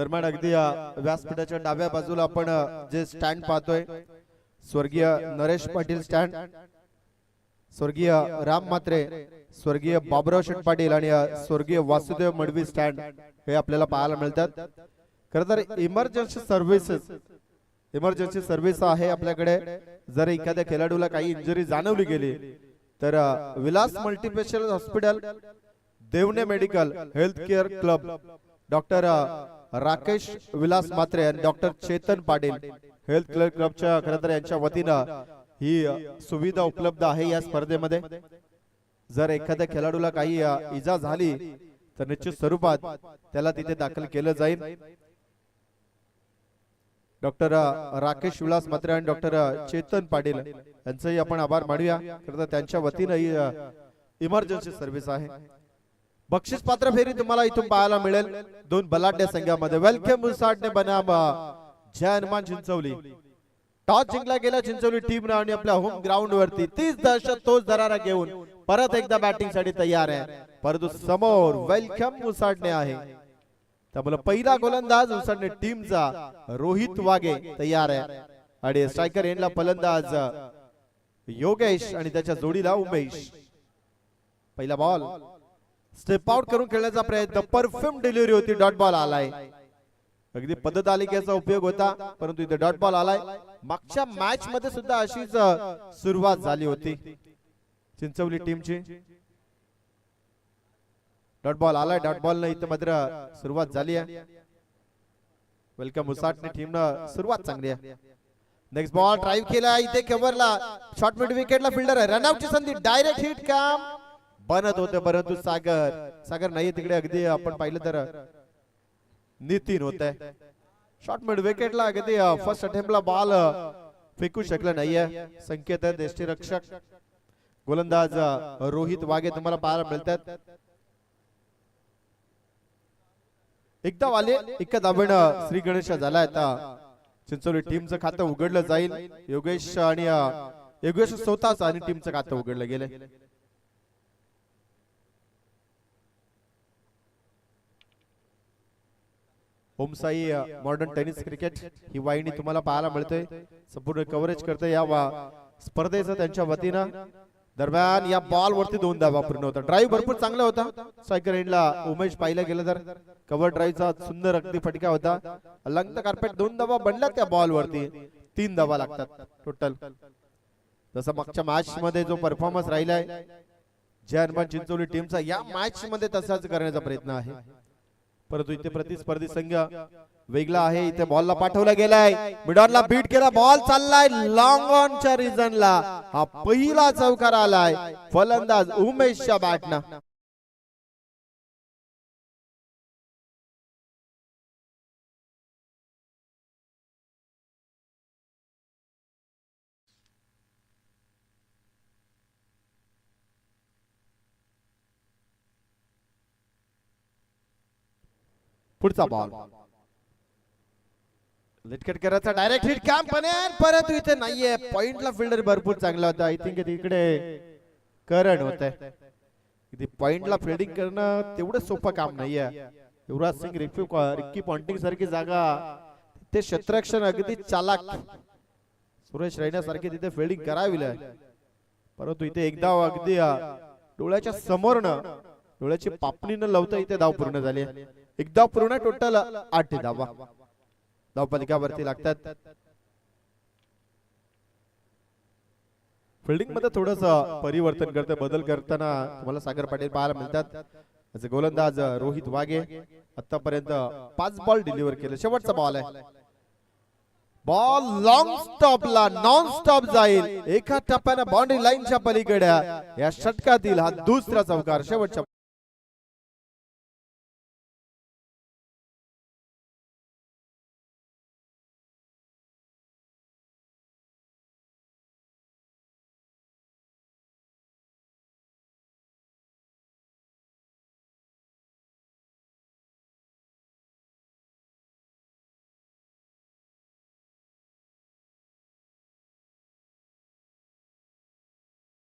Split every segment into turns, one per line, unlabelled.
दरम्यान अगदी व्यासपीठाच्या डाव्या बाजूला आपण जे स्टँड पाहतोय स्वर्गीय नरेश पाटील स्टँड, स्वर्गीय राम म्हात्रे, स्वर्गीय बाबुराव शेठ पाटील आणि स्वर्गीय वासुदेव मडवी स्टँड हे आपल्याला पाहायला मिळतात। खरं तर इमर्जन्सी सर्व्हिस आहे आपल्याकडे। जर एखाद्या खेळाडूला काही इंजुरी जाणवली गेली तर Vilas multispecial hospital, Devne medical health care club, doctor Rakesh Vilas Mhatre आणि doctor Chetan Patil health care क्लबच्या खरं तर यांच्या वतीनं ही सुविधा उपलब्ध आहे। या स्पर्धेमध्ये जर एखाद्या खेळाडूला काही इजा झाली तर निश्चित स्वरूपात त्याला तिथे दाखल केलं जाईल। डॉक्टर राकेश विलास म्हात्रे आणि डॉक्टर चेतन पाटील यांचंही आपण आभार मानूया। खरं तर त्यांच्या वतीनं ही इमर्जन्सी सर्व्हिस आहे। बक्षीस पात्र फेरी तुम्हाला इथून पाहायला मिळेल दोन बलाढ्य संघामध्ये। वेलकम मुसाडने बनाम जय हनुमान चिंचवली। टॉस जिंकला गेला चिंचवली टीम आणि आपल्या होम ग्राउंड वरती 30 दशक तोच दरारा घेऊन परत एकदा बॅटिंग साठी तयार आहे। परंतु समोर वेलकम मुसाडने आहे, त्यामुळे पहिला गोलंदाज मुसाडने टीमचा रोहित वागे तयार आहे आणि स्ट्रायकर एंडला फलंदाज योगेश आणि त्याच्या जोडीला उमेश। पहिला बॉल स्टेप आउट करून खेळण्याचा प्रयत्न, परफ्यूम डिलिव्हरी होती, डॉट बॉल आलाय। अगदी पद्धतालिकेचा उपयोग होता परंतु इथे डॉट बॉल आलाय। मागच्या मॅच मध्ये सुद्धा अशीच सुरुवात झाली होती चिंचवली टीमची। डॉट बॉल आलाय, डॉट बॉल ने इथे मात्र सुरुवात झाली आहे। वेलकम मुसाटने टीमनं सुरुवात चांगली आहे। नेक्स्ट बॉल ड्राइव्ह केला इथे कव्हरला, शॉर्ट मिड विकेटला फिल्डर आहे, रनआउटची संधी, डायरेक्ट हिट काम बनत होते परंतु सागर नाही तिकडे। अगदी आपण पाहिलं तर नितीन होते शॉर्ट मिड विकेटला, अगदी फर्स्ट अटेम्प्टला बॉल फेकू शकला नाहीये। संकेत आहे यष्टीरक्षक गोलंदाज रोहित वागे तुम्हाला पाहायला मिळतात। एकदा वाले एका धावेनं श्री गणेश झाला। आता चिंचवली टीमचं खातं उघडलं जाईल। योगेश स्वतःच आणि टीमचं खातं उघडलं गेलंय। होमसाई मॉडर्न टेनिस क्रिकेट ही वाहिनी तुम्हाला पाहायला मिळते, संपूर्ण कव्हरेज करते या स्पर्धेचं त्यांच्या वतीनं। दरम्यान या बॉल वरती 2 धावा पूर्ण होता, ड्राइव्ह भरपूर चांगला होता। स्ट्रायकर एंडला उमेश पाहिलं गेलं तर कव्हर ड्राइव्हचा सुंदर अगदी फटका होता। अलंग कार्पेट 2 धावा बनल्या त्या बॉल वरती, 3 धावा लागतात टोटल। जसं मागच्या मॅच मध्ये जो परफॉर्मन्स राहिलाय जय हनुमान चिंचवली टीमचा, या मॅच मध्ये तसाच करण्याचा प्रयत्न आहे परंतु इथे प्रतिस्पर्धी संघ वेगळा आहे। इथे बॉलला पाठवला गेलाय, मिडॉनला बीट केला, बॉल चाललाय लॉंग ऑनच्या रिजनला, हा पहिला चौकार आलाय फलंदाज उमेशच्या बॅटनं। पुढचा बॉल लिटकट करायचा, डायरेक्ट हिट काम बनेल परंतु इथे नाहीये। पॉइंटला फिल्डर भरपूर चांगला होता। आय थिंक तिकडे करण होतंय, इथे पॉइंटला फिल्डिंग करणं तेवढं सोपं काम नाहीये। युवराज सिंग रिक्की पॉन्टिंग सारखी जागा ते क्षेत्ररक्षण अगदी चालाक सुरेश रैना सारखी तिथे फिल्डिंग करावी परंतु इथे एकदा अगदी डोळ्याच्या समोरनं डोळ्याची पापणी न लावता इथे धाव पूर्ण झाली। एकदा पूर्ण टोटल 8 धावा धावपलिकावरती लागतात। फिल्डिंग मध्ये थोडस परिवर्तन करते, बदल करताना तुम्हाला सागर पाटील पाहायला मिळतात। गोलंदाज रोहित वागे आतापर्यंत 5 बॉल डिलिव्हर केले, शेवटचा बॉल आहे। बॉल लॉंग स्टॉपला नॉन स्टॉप जाईल, एका टप्प्याने बाउंड्री लाईनच्या पलीकडे या षटकातील हा दुसरा चौकार शेवटच्या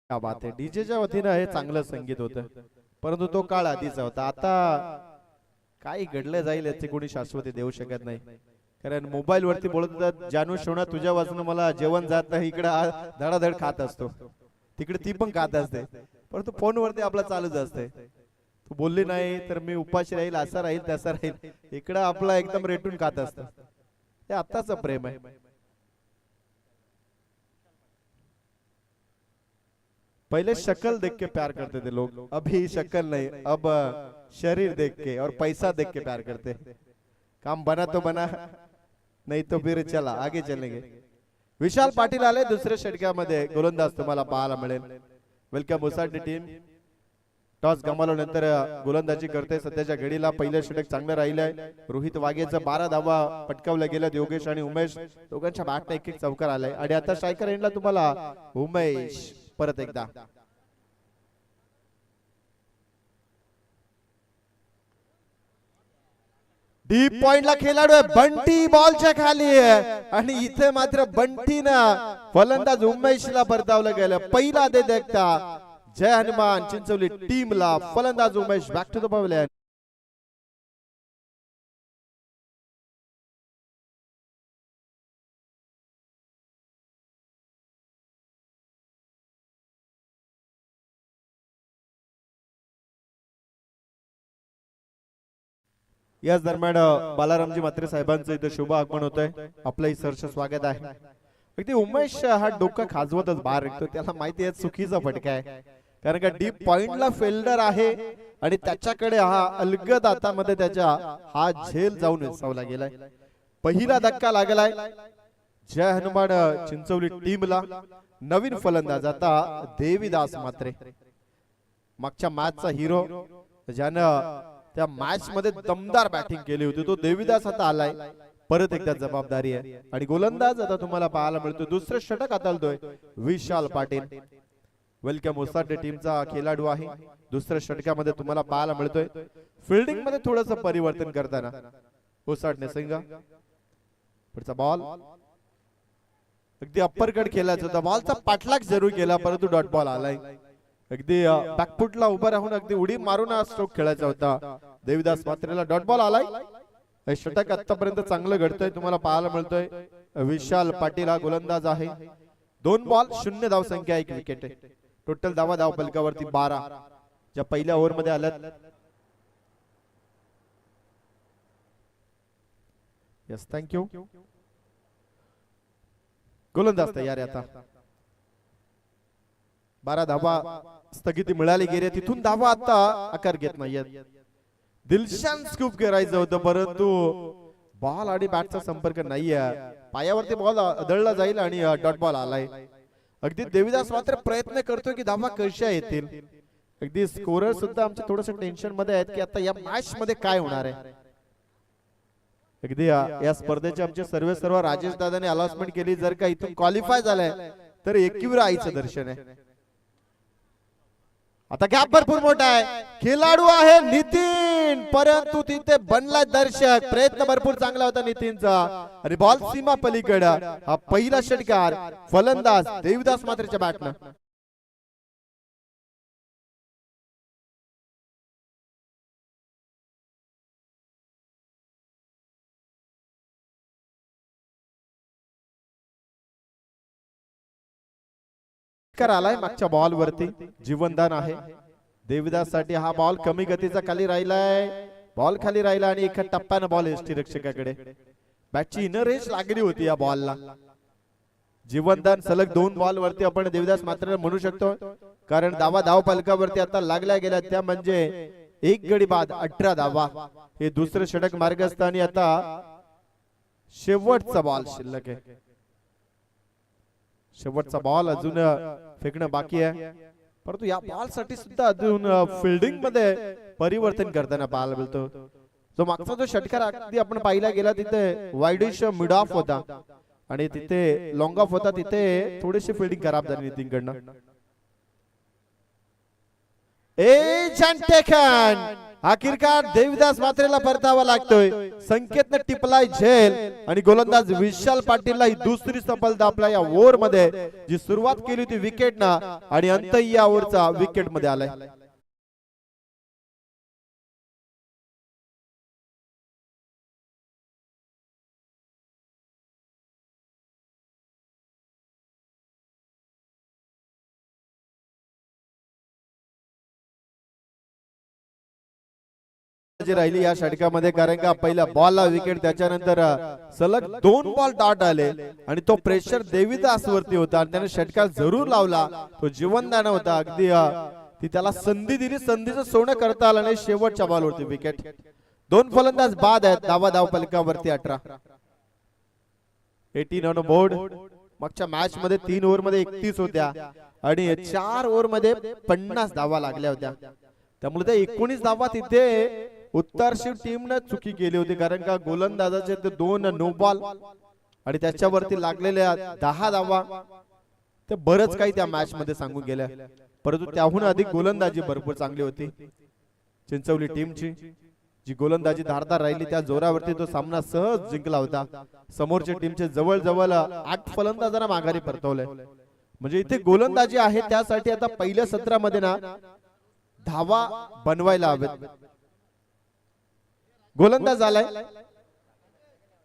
बात आहे। डीजेच्या वतीनं हे चांगलं संगीत होतं परंतु तो काळ आधीचा होता। आता काही घडलं जाईल याची कोणी शाश्वती देऊ शकत नाही. कारण मोबाईल वरती बोलत होतात जानू सोना तुझ्या वाचनं मला जेवण जात नाही, इकडे धडाधड खात असतो, तिकडे ती पण खात असते, परंतु फोनवरती आपला चालूच असते. तू बोलली नाही तर मी उपाशी राहील, असा राहील तसा राहील, इकडं आपला एकदम रेटून खात असत. हे आत्ताच प्रेम आहे. पहले शक्ल देख के प्यार करते थे लोग, अभी शक्ल नहीं, अब शरीर देख के और पैसा देख के प्यार करते. काम बना तो बना, नहीं तो फिर चला आगे चलेंगे. विशाल पाटील आले दुसऱ्या षटकामध्ये, गोलंदाज तुम्हाला पाहायला मिळेल. Welcome उसाटणी team. टॉस गमावल्यानंतर गोलंदाजी करते. सध्याच्या घडीला पहिलं षटक चांगलं राहिलंय. रोहित वाघेचं 12 धावा पटकावल्या गेल्या. योगेश आणि उमेश दोघांच्या बॅटने एक चौकार आलाय. आणि आता स्ट्रायकर एंडला तुम्हाला उमेश परत एकदा. डीप पॉइंटला खेळाडू आहे बंटी, बॉलच्या खाली आहे आणि इथे मात्र बंटीनं फलंदाज उमेशला परतावलं गेलं. पहिला दे देखता जय हनुमान चिंचवली टीमला. फलंदाज Umesh back to the pavilion. याच दरम्यान बालारामजी म्हात्रे साहेबांचं इथे शुभ आगमन होत आहे. आपलंही सहर्ष स्वागत आहे. अगदी उमेश हा डोकं खाजवतच बाहेर निघतो, त्याला माहिती आहे चुकीचा फटका आहे. कारण का डीप पॉइंटला फिल्डर आहे आणि त्याच्याकडे हा अलगद हातामध्ये त्याच्या हा झेल जाऊन विसावला गेलाय. पहिला धक्का लागलाय जय हनुमान चिंचवली टीमला. नवीन फलंदाज आता देवीदास म्हात्रे, मागच्या मॅचचा हिरो, ज्यानं त्या मॅच मध्ये दमदार बॅटिंग केली होती, तो देवीदास आता आलाय. परत एकदा जबाबदारी आहे. आणि गोलंदाज आता तुम्हाला पाहायला मिळतो. दुसरं षटक हाताळतोय विशाल पाटील. वेलकम उसाटणे टीमचा खेळाडू आहे. दुसऱ्या षटकामध्ये तुम्हाला पाहायला मिळतोय फिल्डिंग मध्ये थोडस परिवर्तन करताना उसाटणे संघ. पुढचा बॉल अगदी अप्पर कट खेळायचा होता. बॉलचा पाठलाग जरूर केला परंतु डॉट बॉल आलाय. अगदी बॅकफुटला उभा राहून अगदी उडी मारून हा स्ट्रोक खेळायचा होता. देवीदास म्हात्रेला डॉट बॉल आलाय. हे षटक आतापर्यंत चांगलं घडतंय, तुम्हाला पाहायला मिळतोय. विशाल पाटील हा गोलंदाज आहे. 2 बॉल 0 धाव संख्या, 1 विकेट आहे. टोटल धावा धाव फलकावरती 12 ज्या पहिल्या ओव्हर मध्ये आल्यात. Yes thank you. गोलंदाज तयार आहे आता. 12 धावा स्थगिती मिळाली गेली, तिथून धावा आता आकार घेत नाहीयेत. दिलशान स्कूप करायचं होतं परंतु बॉल आणि बॅटचा संपर्क नाहीये. पायावरती बॉल आदळला जाईल आणि डॉट बॉल आलाय. अगदी देवीदास मात्र प्रयत्न करतोय की धावा कशा येतील. अगदी स्कोरर सुद्धा आमच्या थोडस टेन्शन मध्ये आहेत की आता या मॅच मध्ये काय होणार आहे. अगदी या स्पर्धेचे आमचे सर्व राजेश दादाने अनाउन्समेंट केली, जर का इथून क्वालिफाय झालाय तर एकवीर आईचं दर्शन आहे. आता गॅप भरपूर मोठा आहे. खेळाडू आहे नितीन, परंतु तिथे बनला दर्शक. प्रयत्न भरपूर चांगला होता नितीनचा आणि बॉल सीमा पलीकडे. हा पहिला षटकार फलंदाज देवीदास म्हात्रेच्या बॅटनं. आलाय मागच्या बॉल वरती. जीवनदान आहे देवीदास साठी. हा बॉल कमी गतीचा खाली राहिलाय. बॉल खाली राहिला आणि एका टप्प्यानं बॉल एसटी रक्षकाकडे. बॅटची इनर रेंज लागली होती या बॉलला. जीवनदान सलग 2 बॉल वरती आपण देवीदास मात्र म्हणू शकतो, कारण धावा धाव फलकावरती आता लागल्या गेल्या. त्या म्हणजे 1 गडी बाद 18 धावा. हे दुसरं षटक मार्गस्थानी. आता शेवटचा बॉल शिल्लक आहे. शेवटचा बॉल अजून फेकणं बाकी आहे, परंतु या बॉल साठी सुद्धा अजून फिल्डिंग मध्ये परिवर्तन करताना पाहायला मिळतो. जो मागचा जो षटकार अगदी आपण पाहिला गेला तिथे वाईडिश मिड ऑफ होता आणि तिथे लॉंग ऑफ होता, तिथे थोडीशी फिल्डिंग खराब झाली नितीनकडनं. आखिरकार देवीदास म्हात्रेला परतावा लागतोय. संकेतनं टिपलाय झेल आणि गोलंदाज विशाल पाटीलला ही दुसरी सफलता आपल्या या ओव्हर मध्ये, जी सुरुवात केली होती विकेटनं आणि अंत या ओव्हरचा विकेट मध्ये आलाय. जी राहिली या षटकामध्ये, कारण का पहिल्या बॉलला विकेट, त्याच्यानंतर सलग 2 बॉल डाट आले आणि तो प्रेशर देवीदास वरती होता आणि त्याने षटकार जरूर लावला. तो जीवनदान होता अगदी, ती त्याला संधी दिली, संधीचं सोनं करता आलं नाही. शेवटच्या बॉलवरती विकेट. 2 फलंदाज बाद आहेत. धाव फलकावरती 18. 18 ऑन बोर्ड. मागच्या मॅच मध्ये 3 ओव्हर मध्ये 31 होत्या आणि 4 ओव्हर मध्ये 50 धावा लागल्या होत्या. त्यामुळे त्या 19 धावा तिथे उत्तरशिव टीमने चुकी केली होती, कारण का गोलंदाजाचे ते 2 नो बॉल आणि त्याच्यावरती लागलेल्या 10 धावा ते बरंच काही त्या मॅच मध्ये सांगून गेल्या. परंतु त्याहून अधिक गोलंदाजी भरपूर चांगली होती चिंचवली टीमची. जी गोलंदाजी धारदार राहिली त्या जोरावरती तो सामना सहज जिंकला होता. समोरच्या टीमचे जवळ 8 फलंदाजांना माघारी परतवले. म्हणजे इथे गोलंदाजी आहे, त्यासाठी आता पहिल्या सत्रामध्ये ना धावा बनवायला हवेत. गोलंदाज आलाय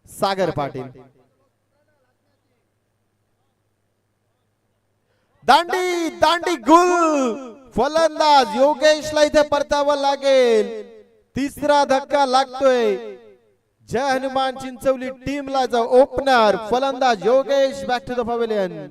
सागर पाटील. दांडी गुल. फलंदाज योगेशला इथे परतावं लागेल. तिसरा धक्का लागतोय जय हनुमान चिंचवली टीमला. जो ओपनर फलंदाज Yogesh back to the pavilion.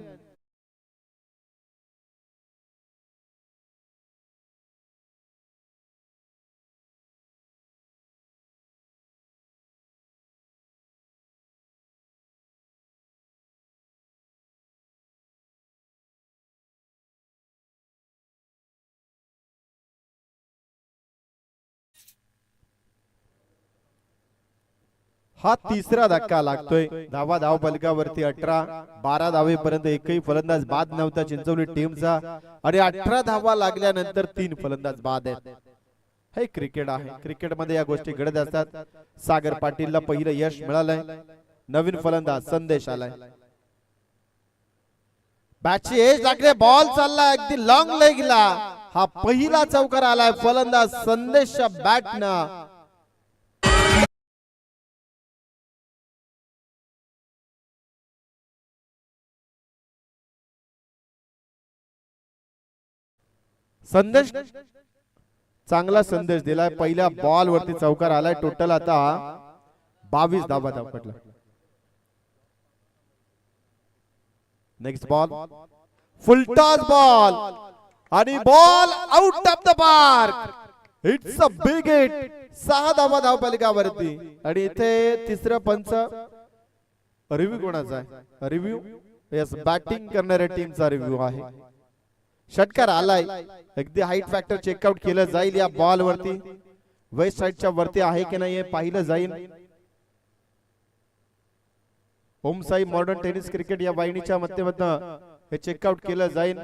हा तिसरा धक्का लागतोय. धाव फलकावरती 18. 12 धावेपर्यंत एकही फलंदाज बाद नव्हता चिंचवली टीमचा आणि 18 धावा लागल्यानंतर 3 फलंदाज बाद आहेत. हे क्रिकेट आहे. क्रिकेटमध्ये या गोष्टी घडत असतात. सागर पाटीलला पहिलं यश मिळालंय. नवीन फलंदाज संदेश आलाय. बॅटची एज लागले. बॉल चाललाय अगदी लॉंग लेगला. हा पहिला चौकार आलाय फलंदाज संदेशच्या बॅटनं. संदेश चांगला संदेश दिलाय. पहिल्या बॉल वरती चौकार आलाय. टोटल आता 22 धावा पडला. नेक्स्ट बॉल फुलटॉस बॉल आणि ball out of the park. It's a big hit. 6 धावा फलकावरती आणि इथे तिसरा पंच रिव्ह्यू कोणाचा आहे? रिव्ह्यू यस, बॅटिंग करणाऱ्या टीमचा रिव्ह्यू आहे. षटकार आलाय. अगदी हाईट फॅक्टर चेकआउट केलं जाईल. या बॉल वरती वेस्ट साइडच्या वरती आहे की नाही हे पाहिलं जाईल. ओम साई मॉडर्न टेनिस क्रिकेट या वाहिनीच्या माध्यमातून हे चेकआउट केलं जाईल.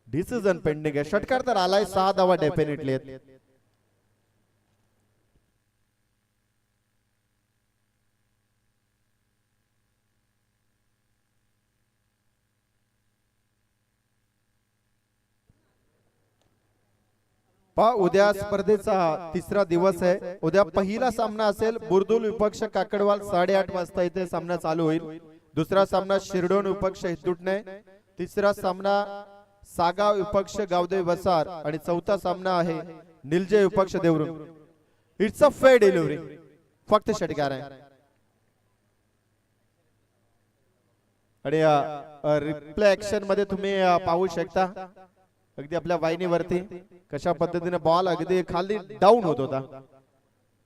डिसिजन पेंडिंग आहे. षटकार तर आलाय. 6 धावा डेफिनेटली आहेत. उद्या स्पर्धेचा तिसरा दिवस आहे. उद्या पहिला सामना असेल बुर्दुल विपक्ष काकडवाल. 8:30 वाजता इथे सामना चालू होईल. दुसरा सामना शिरडोन विपक्ष हिंदुटणे. तिसरा सामना सागाव विपक्ष गावदेवी वसार आणि चौथा सामना आहे निलजे विपक्ष Devrung. It's a fair delivery. फक्त षटकार आहे आणि रिप्ले ऍक्शन मध्ये तुम्ही पाहू शकता अगदी आपल्या वाहिनीवरती कशा पद्धतीने बॉल अगदी खाली डाऊन होत होता,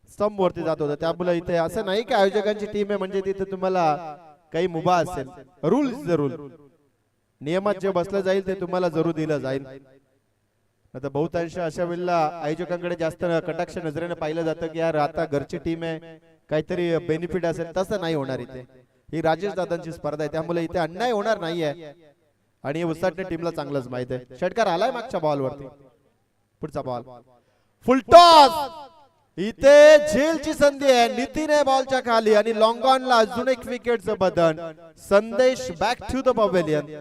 स्तंभ वरती जात होता. त्यामुळे इथे असं नाही की आयोजकांची टीम आहे म्हणजे तिथे तुम्हाला काही मुभा असेल. Rule is the rule. नियमात जे बसलं जाईल ते तुम्हाला जरूर दिलं जाईल. आता बहुतांश अशा वेळेला आयोजकांकडे जास्त कटाक्ष नजरेने पाहिलं जातं की यार आता घरची टीम आहे, काहीतरी बेनिफिट असेल. तसं नाही होणार इथे. ही राजेश दादांची स्पर्धा आहे त्यामुळे इथे अन्याय होणार नाहीये आणि उसाटणे टीमला चांगलंच माहित आहे. षटकार आलाय मागच्या बॉल वरती. पुढचा बॉल फुल टॉस. इथे झेलची संधी आहे. नितीने बॉलच्या खाली आणि लॉंग ऑन ला अजून एक विकेटचं बदन. Sandesh back to the pavilion.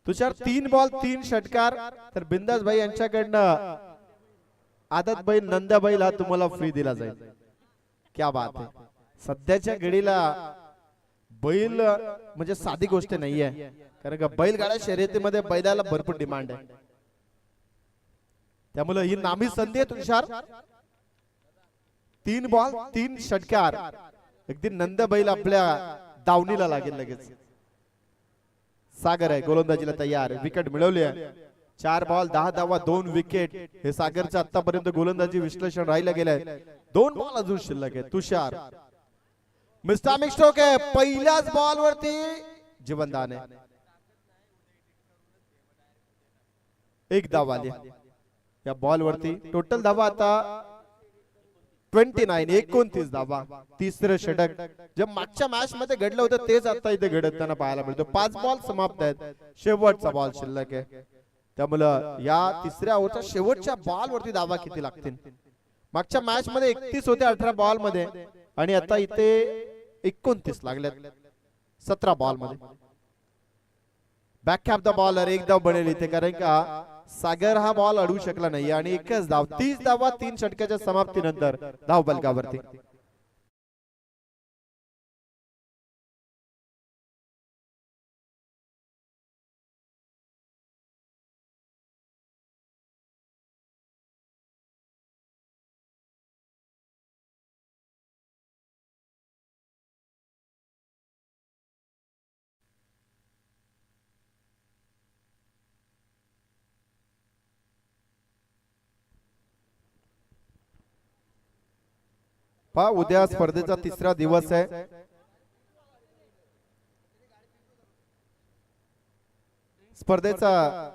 Tushar 3 ball 3 षटकार. तर बिंदास भाई यांच्याकडनं आदत बैल नंदा बैल हा तुम्हाला फ्री दिला जाईल. क्या बात आहे. सध्याच्या घडीला बैल म्हणजे साधी गोष्ट नाहीये, कारण का बैलगाडा शर्यतीमध्ये बैलाला भरपूर डिमांड आहे. त्यामुळे ही नामी संधी आहे तुषार. 3 बॉल 3 षटकार. अगदी नंद बैल आपल्या दावणीला लागेल लगेच. सागर आहे गोलंदाजीला तयार. विकेट मिळवली आहे. 4 बॉल 10 धावा 2 विकेट. हे सागरचं आतापर्यंत गोलंदाजी विश्लेषण राहिलं गेलंय. 2 बॉल अजून शिल्लक आहे. तुषार मिस्टामिक स्ट्रोक आहे. पहिल्याच बॉल वरती जीवनदान आहे. 1 धावा आली या बॉल वरती. टोटल धावा आता 29 धावा. तिसरं षटक जे मागच्या मॅच मध्ये घडलं होतं तेच आता इथे घडताना पाहायला मिळतो. 5 बॉल समाप्त आहेत. शेवटचा बॉल शिल्लक आहे. त्यामुळं या तिसऱ्या ओव्हरच्या शेवटच्या बॉल वरती धावा किती लागतील. मागच्या मॅच मध्ये 31 होते 18 बॉल मध्ये, आणि आता इथे 29 लागल्यात 17 बॉल मध्ये. बॅक ऑफ द बॉलर 1 धाव बनेल इथे, कारण का सागर हा बॉल अडवू शकला नाही. आणि 1च धाव. 30 धावा 3 षटकाच्या समाप्तीनंतर धाव फलकावरती. पहा उद्या स्पर्धेचा 3रा दिवस आहे. स्पर्धेचा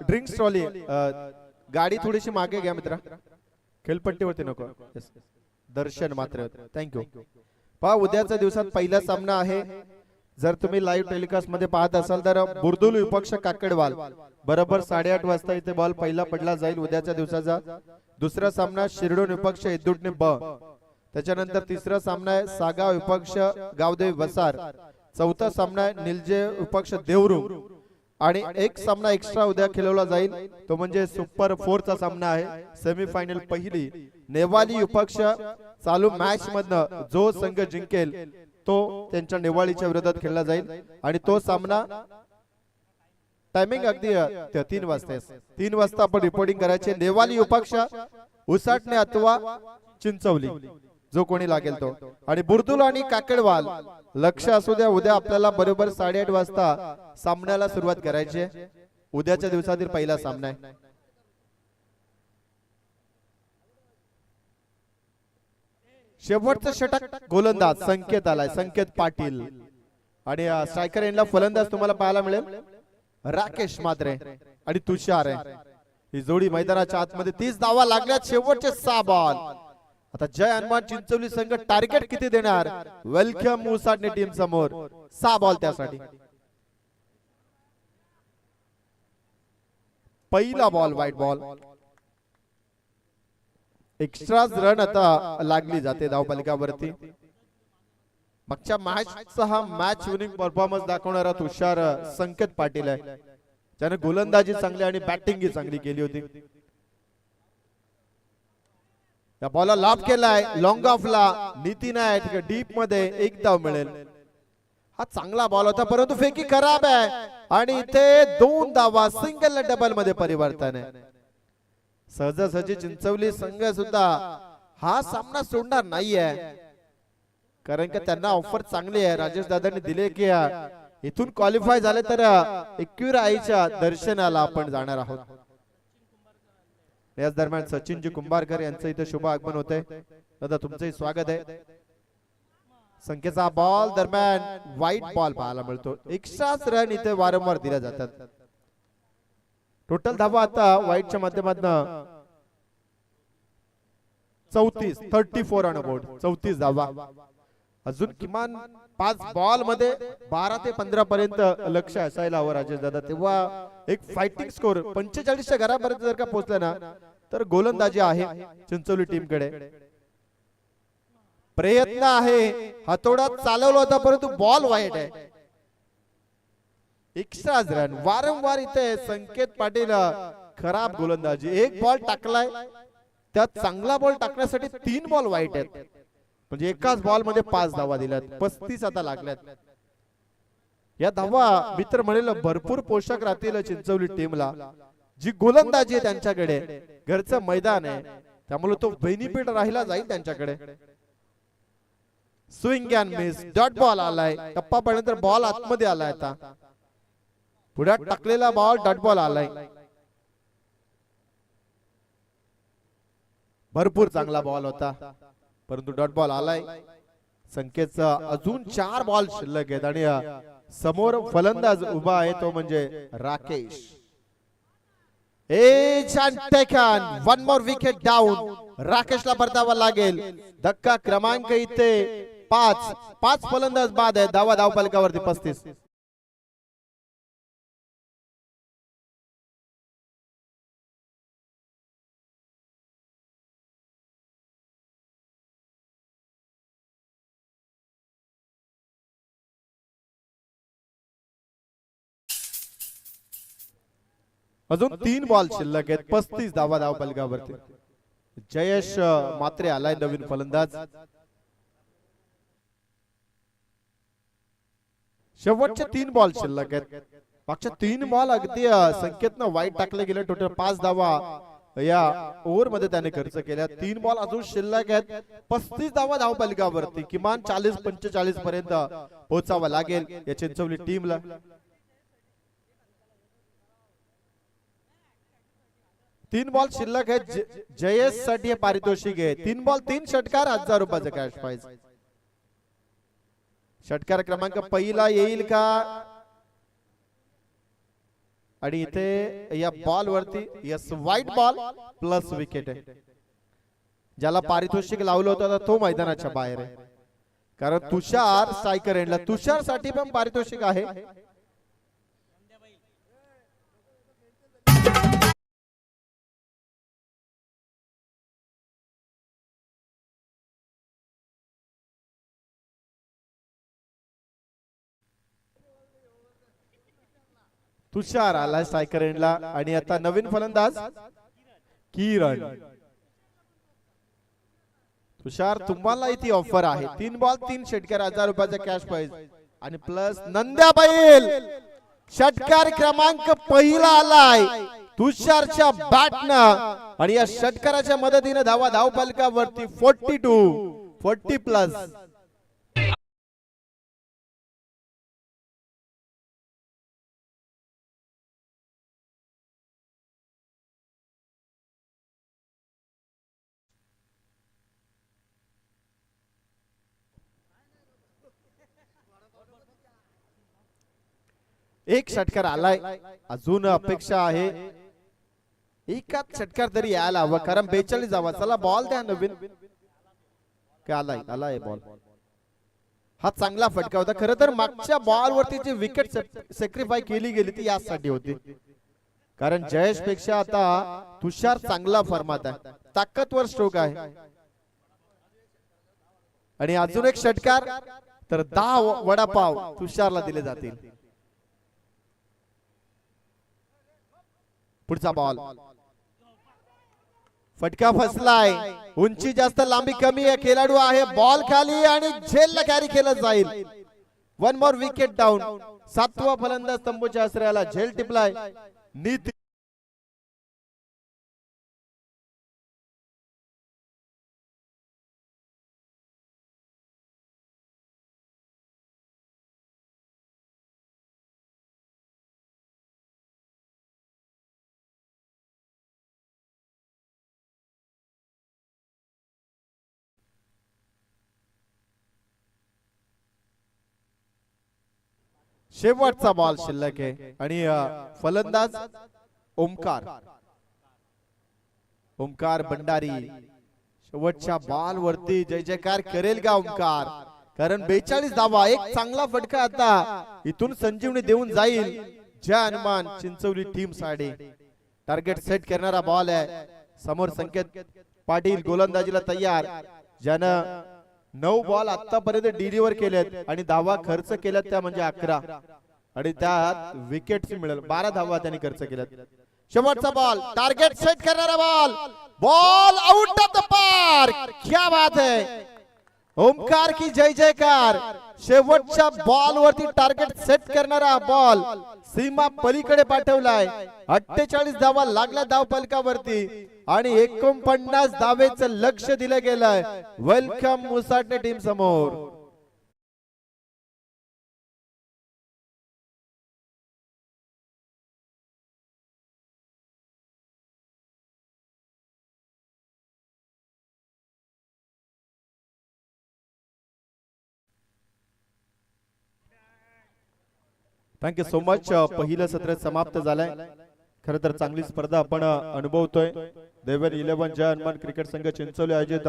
ड्रिंक्स ट्रॉली गाडी थोडीशी मागे घ्या मित्रा. खेळपट्टीवरती नको. दर्शन मात्र. थँक्यू. पहा उद्याच्या दिवसात पहिला सामना आहे. जर तुम्ही लाईव्ह टेलिकास्ट मध्ये पाहत असाल तर बुर्दुल विपक्ष काकडवाल बरोबर 8:30 वाजता इथे बॉल पहिला पडला जाईल उद्याच्या दिवसाचा. दुसरा सामना शिरडोन विपक्ष इदुटणे ब. त्याच्यानंतर तिसरा सामना आहे सागाव विपक्ष गावदेवी वसार. चौथा सामना आहे निलजे विपक्ष देवरू. आणि एक सामना एक्स्ट्रा उद्या खेळवला जाईल, तो म्हणजे सुपर 4 चा सामना आहे. सेमीफायनल पहिली नेवाली विपक्ष. चालू मॅच मधनं जो संघ जिंकेल तो त्यांच्या नेवाळीच्या विरोधात खेळला जाईल. आणि तो सामना टायमिंग अगदी 3 वाजता 3 वाजता आपण रिपोर्टिंग करायचे. नेवाली विपक्ष उसाटणे अथवा चिंचवली जो कोणी लागेल तो. आणि बुर्दुल आणि काकडवाल लक्ष असू द्या, उद्या आपल्याला बरोबर 8:30 वाजता सामन्याला सुरुवात करायची आहे. उद्याच्या दिवसातील पहिला सामना आहे. शेवटचं षटक गोलंदाज संकेत आलाय, संकेत पाटील. आणि स्ट्रायकर एंडला फलंदाज तुम्हाला पाहायला मिळेल राकेश मात्रे आणि तुषार आहे. ही जोडी मैदानाच्या आतमध्ये. 30 धावा लागल्यात. शेवटचे 6 बॉल. आता जय हनुमान चिंचवली संघ टार्गेट किती देणार. वेलकम उसाटणे टीम समोर. 6 बॉल त्यासाठी. पहिला ball white ball. Extra run आता लागली जाते धावफलकावरती. मागच्या मॅचचा हा मॅच विनिंग परफॉर्मन्स दाखवणारा तुषार संकेत पाटील आहे, ज्याने गोलंदाजी चांगली आणि बॅटिंग चांगली केली होती. या बॉलला लाभ केलाय लॉंग ऑफला. नितीन आहे डीप मध्ये. 1 धाव मिळेल. हा चांगला बॉल होता परंतु फेकी खराब आहे. आणि इथे 2 धावा. सिंगल डबल मध्ये परिवर्तन आहे. सहजासहजी चिंचवली संघ सुद्धा हा सामना सोडणार नाहीये, कारण का त्यांना ऑफर चांगली आहे. राजेश दादांनी दिले की इथून क्वालिफाय झाले तर एकविराईच्या दर्शनाला आपण जाणार आहोत. याच दरम्यान सचिनजी कुंभारकर यांचं इथे शुभ आगमन होतंय. दादा तुमचंही स्वागत आहे. संख्येचा बॉल दरम्यान व्हाईट बॉल पाहायला मिळतो. एक्स्ट्राच रन इथे वारंवार दिल्या जातात. टोटल धावा आता व्हाईटच्या माध्यमातून 34 ऑन बोर्ड. 34 धावा. अजून किमान 5 बॉल मध्ये 12 ते 15 पर्यंत लक्ष असायला हवं राजेश दादा. तेव्हा एक फायटिंग स्कोर 45च्या घरापर्यंत जर का पोहोचला ना तर गोलंदाजी आहे चिंचवली टीम कडे. प्रयत्न आहे. हातोडा चालवला होता परंतु बॉल वाईट आहे. एक्स्ट्राज रन वारंवार इथे संकेत पाटील खराब गोलंदाजी. एक बॉल टाकलाय त्यात चांगला बॉल टाकण्यासाठी 3 बॉल वाईट आहेत, म्हणजे एकाच बॉल मध्ये 5 धावा दिल्यात. 35 आता लागल्यात. या धावा मित्र म्हणेल भरपूर पोषक राहतील चिंचवली टीमला. जी गोलंदाजी आहे त्यांच्याकडे, घरचं मैदान आहे, त्यामुळे तो बेनिफिट राहिला जाईल त्यांच्याकडे. Swing and miss dot ball आलाय. टप्पा पडल्यानंतर बॉल आतमध्ये आलाय. आता पुढे टाकलेला बॉल डॉट बॉल आलाय. भरपूर चांगला बॉल होता परंतु डॉट बॉल आलाय. संकेतचा अजून 4 बॉल शिल्लक आहेत आणि समोर फलंदाज उभा आहे तो म्हणजे Rakesh. One more wicket down. राकेशला परतावा लागेल. धक्का क्रमांक इथे 5 फलंदाज बाद आहे. धावा धावफलकावरती 35. अजून 3 बॉल शिल्लक आहेत. 35 धावा धावफलकावरती. जयेश मात्रे आलाय नवीन फलंदाज. शेवटचे 3 बॉल शिल्लक आहेत. मागच्या 3 बॉल अगदी संकेतनं वाईट टाकले गेले. टोटल 5 धावा या ओव्हर मध्ये त्याने खर्च केल्या. 3 बॉल अजून शिल्लक आहेत. 35 धावा धावफलकावरती. किमान 40-45 पर्यंत पोहोचावा लागेल या चिंचवली टीमला. 3 बॉल शिल्लक आहे. जयेश साठी पारितोषिक आहे. 3 बॉल 3 षटकार 1000 रुपयाचा कॅश प्राइज. षटकार क्रमांक पहिला येईल का? आणि इथे या बॉल वरती yes white ball plus wicket आहे. ज्याला पारितोषिक लावलं होतं तो मैदानाच्या बाहेर आहे. कारण तुषार स्ट्रायकर एंडला. तुषार साठी पण पारितोषिक आहे. तुषार आला स्ट्रायकर एंडला. आणि आता नवीन फलंदाज किरण. तुषार तुम्हाला इथे ऑफर आहे. 3 बॉल 3 षटकार 1000 रुपयाचा कॅश प्राइज आणि प्लस नंद्या बैल. षटकार क्रमांक पहिला आलाय तुषारच्या बॅटनं आणि या षटकाराच्या मदतीने धावा धावफलकावरती 40 प्लस. एक षटकार आलाय. अजून अपेक्षा आहे एकाच षटकार तरी यायला हवं, कारण 42 धावा. चला बॉल द्या नवीन. काय आलाय बॉल. हा चांगला फटका होता. खरं तर मागच्या बॉल वरती जी विकेट सॅक्रिफाय केली गेली ती यासाठी होती, कारण जयेश पेक्षा आता तुषार चांगला फॉर्मात आहे. ताकदवर स्ट्रोक आहे. आणि अजून एक षटकार तर 10 वडापाव तुषारला दिले जातील. पुढचा बॉल. फटका फसलाय. उंची जास्त लांबी कमी आहे. खेळाडू आहे बॉल खाली आणि झेलला कॅरी केलं जाईल. 1 मोर विकेट डाऊन. 7वा फलंदाज तंबूच्या आश्रयाला झेल टिपलाय. नीती शेवटचा बॉल शिल्लक आहे आणि फलंदाज ओमकार भंडारी. शेवटच्या बॉल वरती जय जयकार करेल का ओमकार, कारण 42 धावा. एक चांगला फटका आता इथून संजीवनी देऊन जाईल जय हनुमान चिंचवली टीम साठी. टार्गेट सेट करणारा बॉल आहे. समोर संकेत पाटील गोलंदाजीला तयार, ज्यानं 9 बॉल आतापर्यंत डिलिव्हर केलेत आणि धावा खर्च केल्यात त्या म्हणजे 11. आणि त्यात विकेट मिळेल. 12 धावा त्यांनी खर्च केल्यात. शेवटचा बॉल, टार्गेट सेट करणारा ball, ball out of the park. क्या बात है, ओमकार की जय जयकार. शेवटच्या बॉल वरती टार्गेट सेट करणारा बॉल सीमा पलीकडे पाठवलाय. 48 धावा लागल्या धाव फलकावरती आणि 49 धावेचं लक्ष दिलं गेलंय. वेलकम मुसाटणे टीम समोर. Thank you so much. पहिलं सत्र समाप्त झालंय. खरं तर चांगली स्पर्धा आपण अनुभवतोय. देवेर 11 जय हनुमान क्रिकेट संघ चिंचोली आयोजित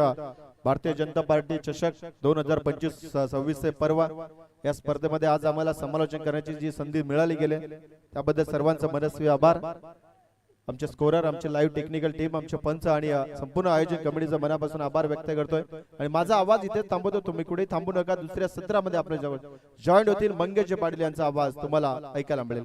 भारतीय जनता पार्टी चषक 2025-26 चे पर्व. या स्पर्धेमध्ये आज आम्हाला समालोचन करण्याची जी संधी मिळाली गेली त्याबद्दल सर्वांचा मनस्वी आभार. आमचे स्कोरर, आमचे लाईव्ह टेक्निकल टीम, आमचे पंच आणि संपूर्ण आयोजन कमिटीचा मनापासून आभार व्यक्त करतोय. आणि माझा आवाज इथे थांबवतो, तुम्ही कुठे थांबू नका. दुसऱ्या सत्रामध्ये आपल्या जवळ जॉईन होतील मंगेश पाटील यांचा आवाज तुम्हाला ऐकायला मिळेल.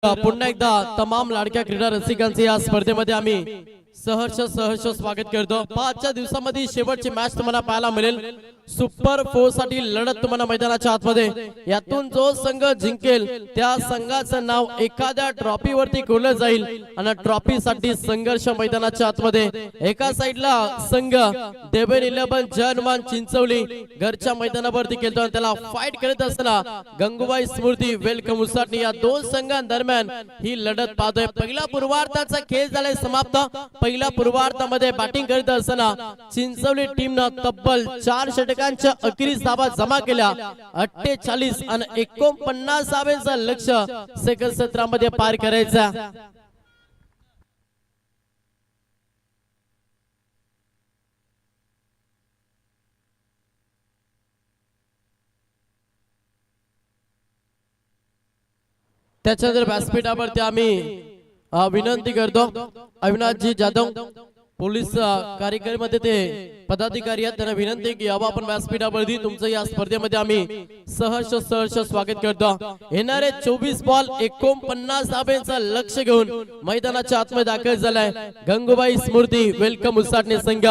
पुन्हा एकदा तमाम लाडक्या क्रीडा रसिकांचे या स्पर्धेमध्ये आम्ही सहर्ष स्वागत करतो. 5च्या दिवसामध्ये शेवटची मॅच तुम्हाला पाहायला मिळेल. सुपर 4 साठी लढत तुम्हाला मैदानाच्या आतमध्ये. यातून जो संघ जिंकेल त्या संघाचं नाव एखाद्या ट्रॉफी वरती कोरलं जाईल आणि ट्रॉफी साठी संघर्ष मैदानाच्या आतमध्ये. एका साइडला संघ देवेर 11 जय हनुमान चिंचवली घरच्या मैदानावरती खेळतो, त्याला फाईट करत असताना गंगूबाई स्मृती वेलकम मुसाटणे या दोन संघांदरम्यान ही लढत पाहतोय. पहिला पूर्वार्धाचा खेळ झालाय समाप्त. पहिल्या पूर्वार्धामध्ये बॅटिंग करत असताना चिंचवली टीमनं तब्बल 4 षटकांच्या अखेरीस धावा जमा केल्या. 48 आणि 49 धावांचं लक्ष्य सेकंड सत्रामध्ये पार करायचं. त्याच्यानंतर व्यासपीठावरती आम्ही विनंती करतो अविनाशजी जाधव पोलीस कार्यक्रमामध्ये ते पदाधिकारी आहेत, त्यांना विनंती की यावं आपण व्यासपीठावरती. तुमचं या स्पर्धेमध्ये आम्ही सहर्ष स्वागत करतो. येणारे 24 बॉल 49 धावांचं लक्ष घेऊन मैदानाच्या आतमध्ये दाखल झालाय गंगूबाई स्मृती वेलकम मुसाटणे संघ.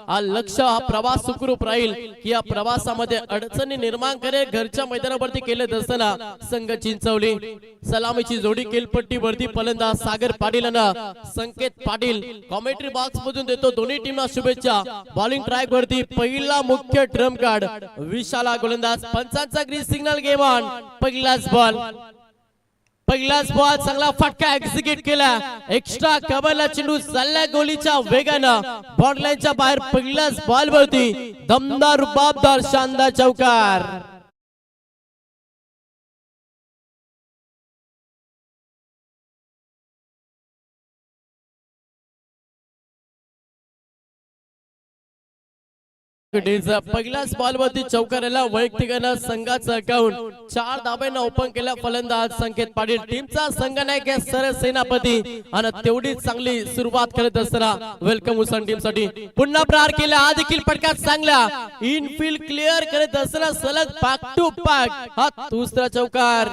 हा लक्ष हा प्रवास सुखरूप राहील की या प्रवासामध्ये अडचणी निर्माण करे घरच्या मैदानावरती केले असताना संघ चिंचवली. सलामीची जोडी केलपट्टीवरती फलंदाज सागर पाटील आणि संकेत पाटील कॉमेंट्री बॉक्स मधून देतो दोन्ही टीमना शुभेच्छा. बॉलिंग ट्रॅक वरती पहिला मुख्य ड्रम कार्ड विशाला गोलंदाज. पंचांचा ग्रीन सिग्नल गेम ऑन. पहिलाच बॉल चांगला फटका एक्झिक्यूट केला. एक्स्ट्रा कव्हरला चेंडू चालला गोलीच्या वेगानं बॉर्डलाईनच्या बाहेर. पहिल्याच बॉल वरती दमदार रुबाबदार शानदार चौकार. पहिल्याच बॉलवरती चौकाराला वैयक्तिकानं संघाचं अकाउंट 4 धाब्यांना ओपन केला फलंदाज संकेत पाटील. टीमचा संघनायक आहे सरळ सेनापती आणि तेवढी चांगली सुरुवात करत असताना वेलकम उसन टीम साठी पुन्हा प्रहार केला. हा देखील फटका चांगला इनफिल्ड क्लिअर करत असताना सलग पाक टू पाक हा दुसरा चौकार.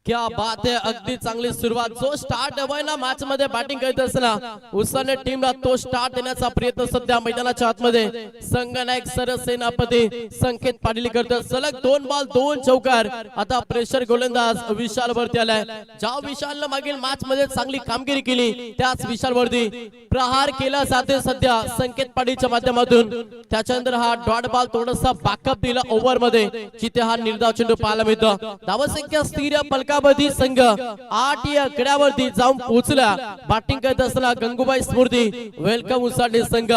क्या बात है, अगदी चांगली सुरुवात. जो स्टार्ट हवाय ना मॅच मध्ये बॅटिंग करत असताना उसाने टीमला तो स्टार्ट देण्याचा प्रयत्न सध्या मैदानाच्या आतमध्ये संघनायक सरळ सेनापती संकेत पाटील करतात. सलग 2 बॉल 2 चौकार. आता प्रेशर गोलंदाज विशाल वरती आलाय. ज्या विशालनं मागील मॅच मध्ये चांगली कामगिरी केली त्याच विशाल वरती प्रहार केला जाते सध्या संकेत पाटीलच्या माध्यमातून. त्याच्यानंतर हा डॉट बॉल थोडासा बॅकअप दिला ओव्हर मध्ये जिथे हा निर्धाव चेंडू पाहायला मिळतो. धावसंख्या स्थिर फलकावरती संघ 8 या आकड्यावरती जाऊन पोहोचला. बॅटिंग करत असताना गंगूबाई स्मृती वेलकम उसाडे संघ.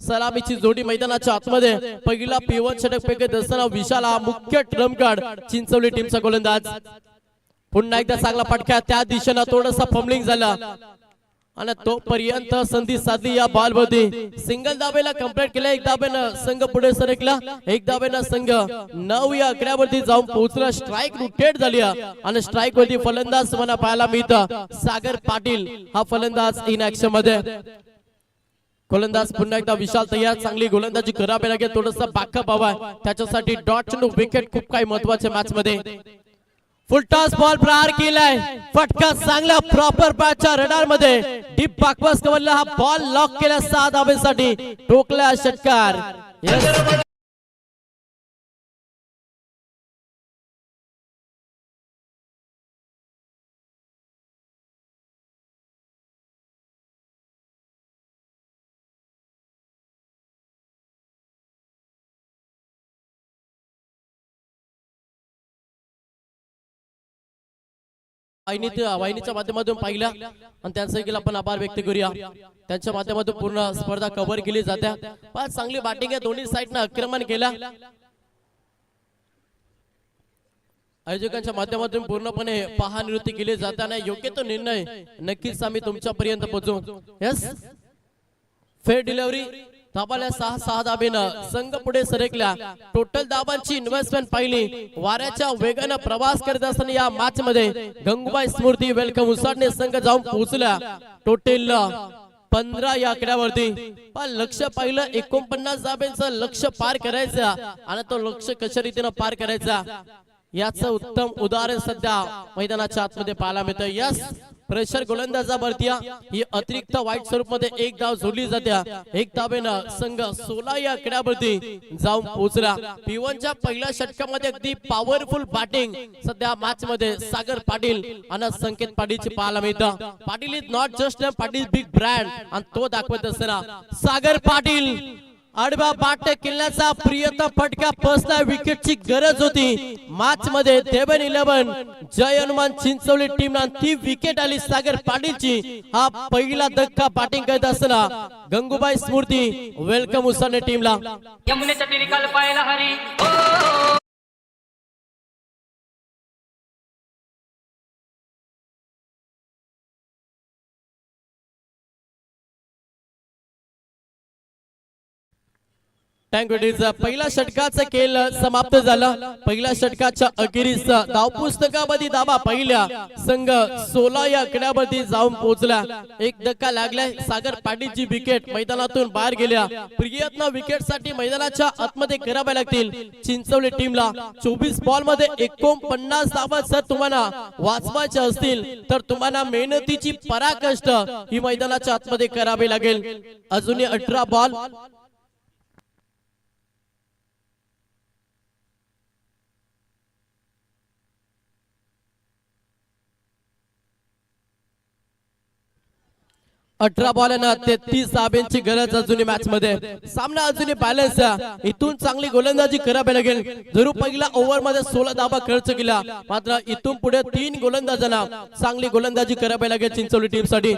सलामीची जोडी मैदानाच्या आतमध्ये पहिला P1 षटक फेकत असताना विशाल हा मुख्य ट्रम्प कार्ड चिंचवली टीमचा गोलंदाज. पुन्हा एकदा चांगला फटका त्या दिशेनं थोडासा फंबलिंग झाला आणि तोपर्यंत संधी साधली या बॉल वरती. सिंगल दाबेला कंप्लीट केला. एक दाबेनं संघ पुढे सरकला. एक दाबेनं संघ 9 या आकड्यावरती जाऊन पोहोचला. स्ट्राईक रोटेट झाली आणि स्ट्राईक वरती फलंदाज तुम्हाला पाहायला मिळतं सागर पाटील हा फलंदाज इन ऍक्शन मध्ये. गोलंदाज पुन्हा एकदा विशाल तयार. चांगली गोलंदाजी करावी लागेल. थोडंसं बॅकअप हवाय त्याच्यासाठी डॉट चेंडू विकेट खूप काही महत्वाचे मॅच मध्ये. फुलटॉस बॉल प्रहार केलाय. फटका चांगला प्रॉपर पॅचच्या रडार मध्ये डीप बाकवास कवरला. हा बॉल लॉक केला 6 धाब्यांसाठी टोकला षटकार. वाहिनीच्या माध्यमातून पाहिला आणि त्यांचा आपण आभार व्यक्त करूया. त्यांच्या माध्यमातून पूर्ण स्पर्धा कव्हर केली जाते. पाच चांगली बॅटिंग आहे. दोन्ही साइडनं आक्रमण केला. आयोजकांच्या माध्यमातून पूर्णपणे पहानिवृत्ती केली जाताना योग्य तो निर्णय नक्कीच आम्ही तुमच्यापर्यंत पोहोचवू. Yes fair delivery. धाबाला 6 धाबेनं संघ पुढे सरकला. टोटल धाबांची इन्व्हेस्टमेंट पाहिली. वाऱ्याच्या वेगानं प्रवास करत असताना या मॅच मध्ये गंगूबाई स्मृती वेलकम उसाडणे संघ जाऊन पोहोचला. टोटल 15 या आकड्यावरती. पण लक्ष पाहिलं 49 धाब्यांचं लक्ष पार करायचं आणि तो लक्ष कशा रीतीनं पार करायचा याचं उत्तम उदाहरण सध्या मैदानाच्या आतमध्ये पाहायला मिळतं. यस प्रेशर गोलंदाजावरती ही अतिरिक्त वाईट स्वरूप मध्ये एक धाव जोडली जात्या. एक धावेनं संघ 16 या आकड्यावरती जाऊन पोहोचला. P1 च्या पहिल्या षटकामध्ये अगदी पॉवरफुल बॅटिंग सध्या मॅच मध्ये सागर पाटील आणि संकेत पाटीलची पाहायला मिळतं. Patil is not just a Patil big brand आणि तो दाखवत असताना सागर पाटील आडवा बाट किल्ल्याचा प्रियतम फटका पोचला. विकेटची गरज होती मॅच मध्ये. 11 जय हनुमान चिंचवली टीमला ती विकेट आली सागर पाटीलची. हा पहिला धक्का बॅटिंग करत असताना गंगूबाई स्मृती वेलकम उसाने टीमला.
यमुनेचा टिरिकाल पाहायला हरी.
पहिल्या षटकाचा खेळ समाप्त झाला. पहिल्या षटकाच्या अखेरीस धावपुस्तकामध्ये धावा पहिल्या संघ 16 या आकड्यावरती जाऊन पोहोचला. एक धक्का लागलाय. सागर पाटीलची विकेट मैदानातून बाहेर गेल्या. प्रयत्न विकेट साठी मैदानाच्या आतमध्ये करावे लागतील चिंचवली टीमला. 24 बॉल मध्ये 49 धावा जर तुम्हाला वाचवायच्या असतील तर तुम्हाला मेहनतीची पराकष्ट ही मैदानाच्या आतमध्ये करावी लागेल. अजूनही 18 बॉल. 18 बॉलना 33 धाब्यांची गरज अजूनही मॅच मध्ये. सामना अजूनही बॅलन्स. इथून चांगली गोलंदाजी करावी लागेल. जरूर पहिला ओव्हर मध्ये 16 धाबा खर्च केला मात्र इथून पुढे 3 गोलंदाजांना चांगली गोलंदाजी करावी लागेल चिंचवली टीम साठी.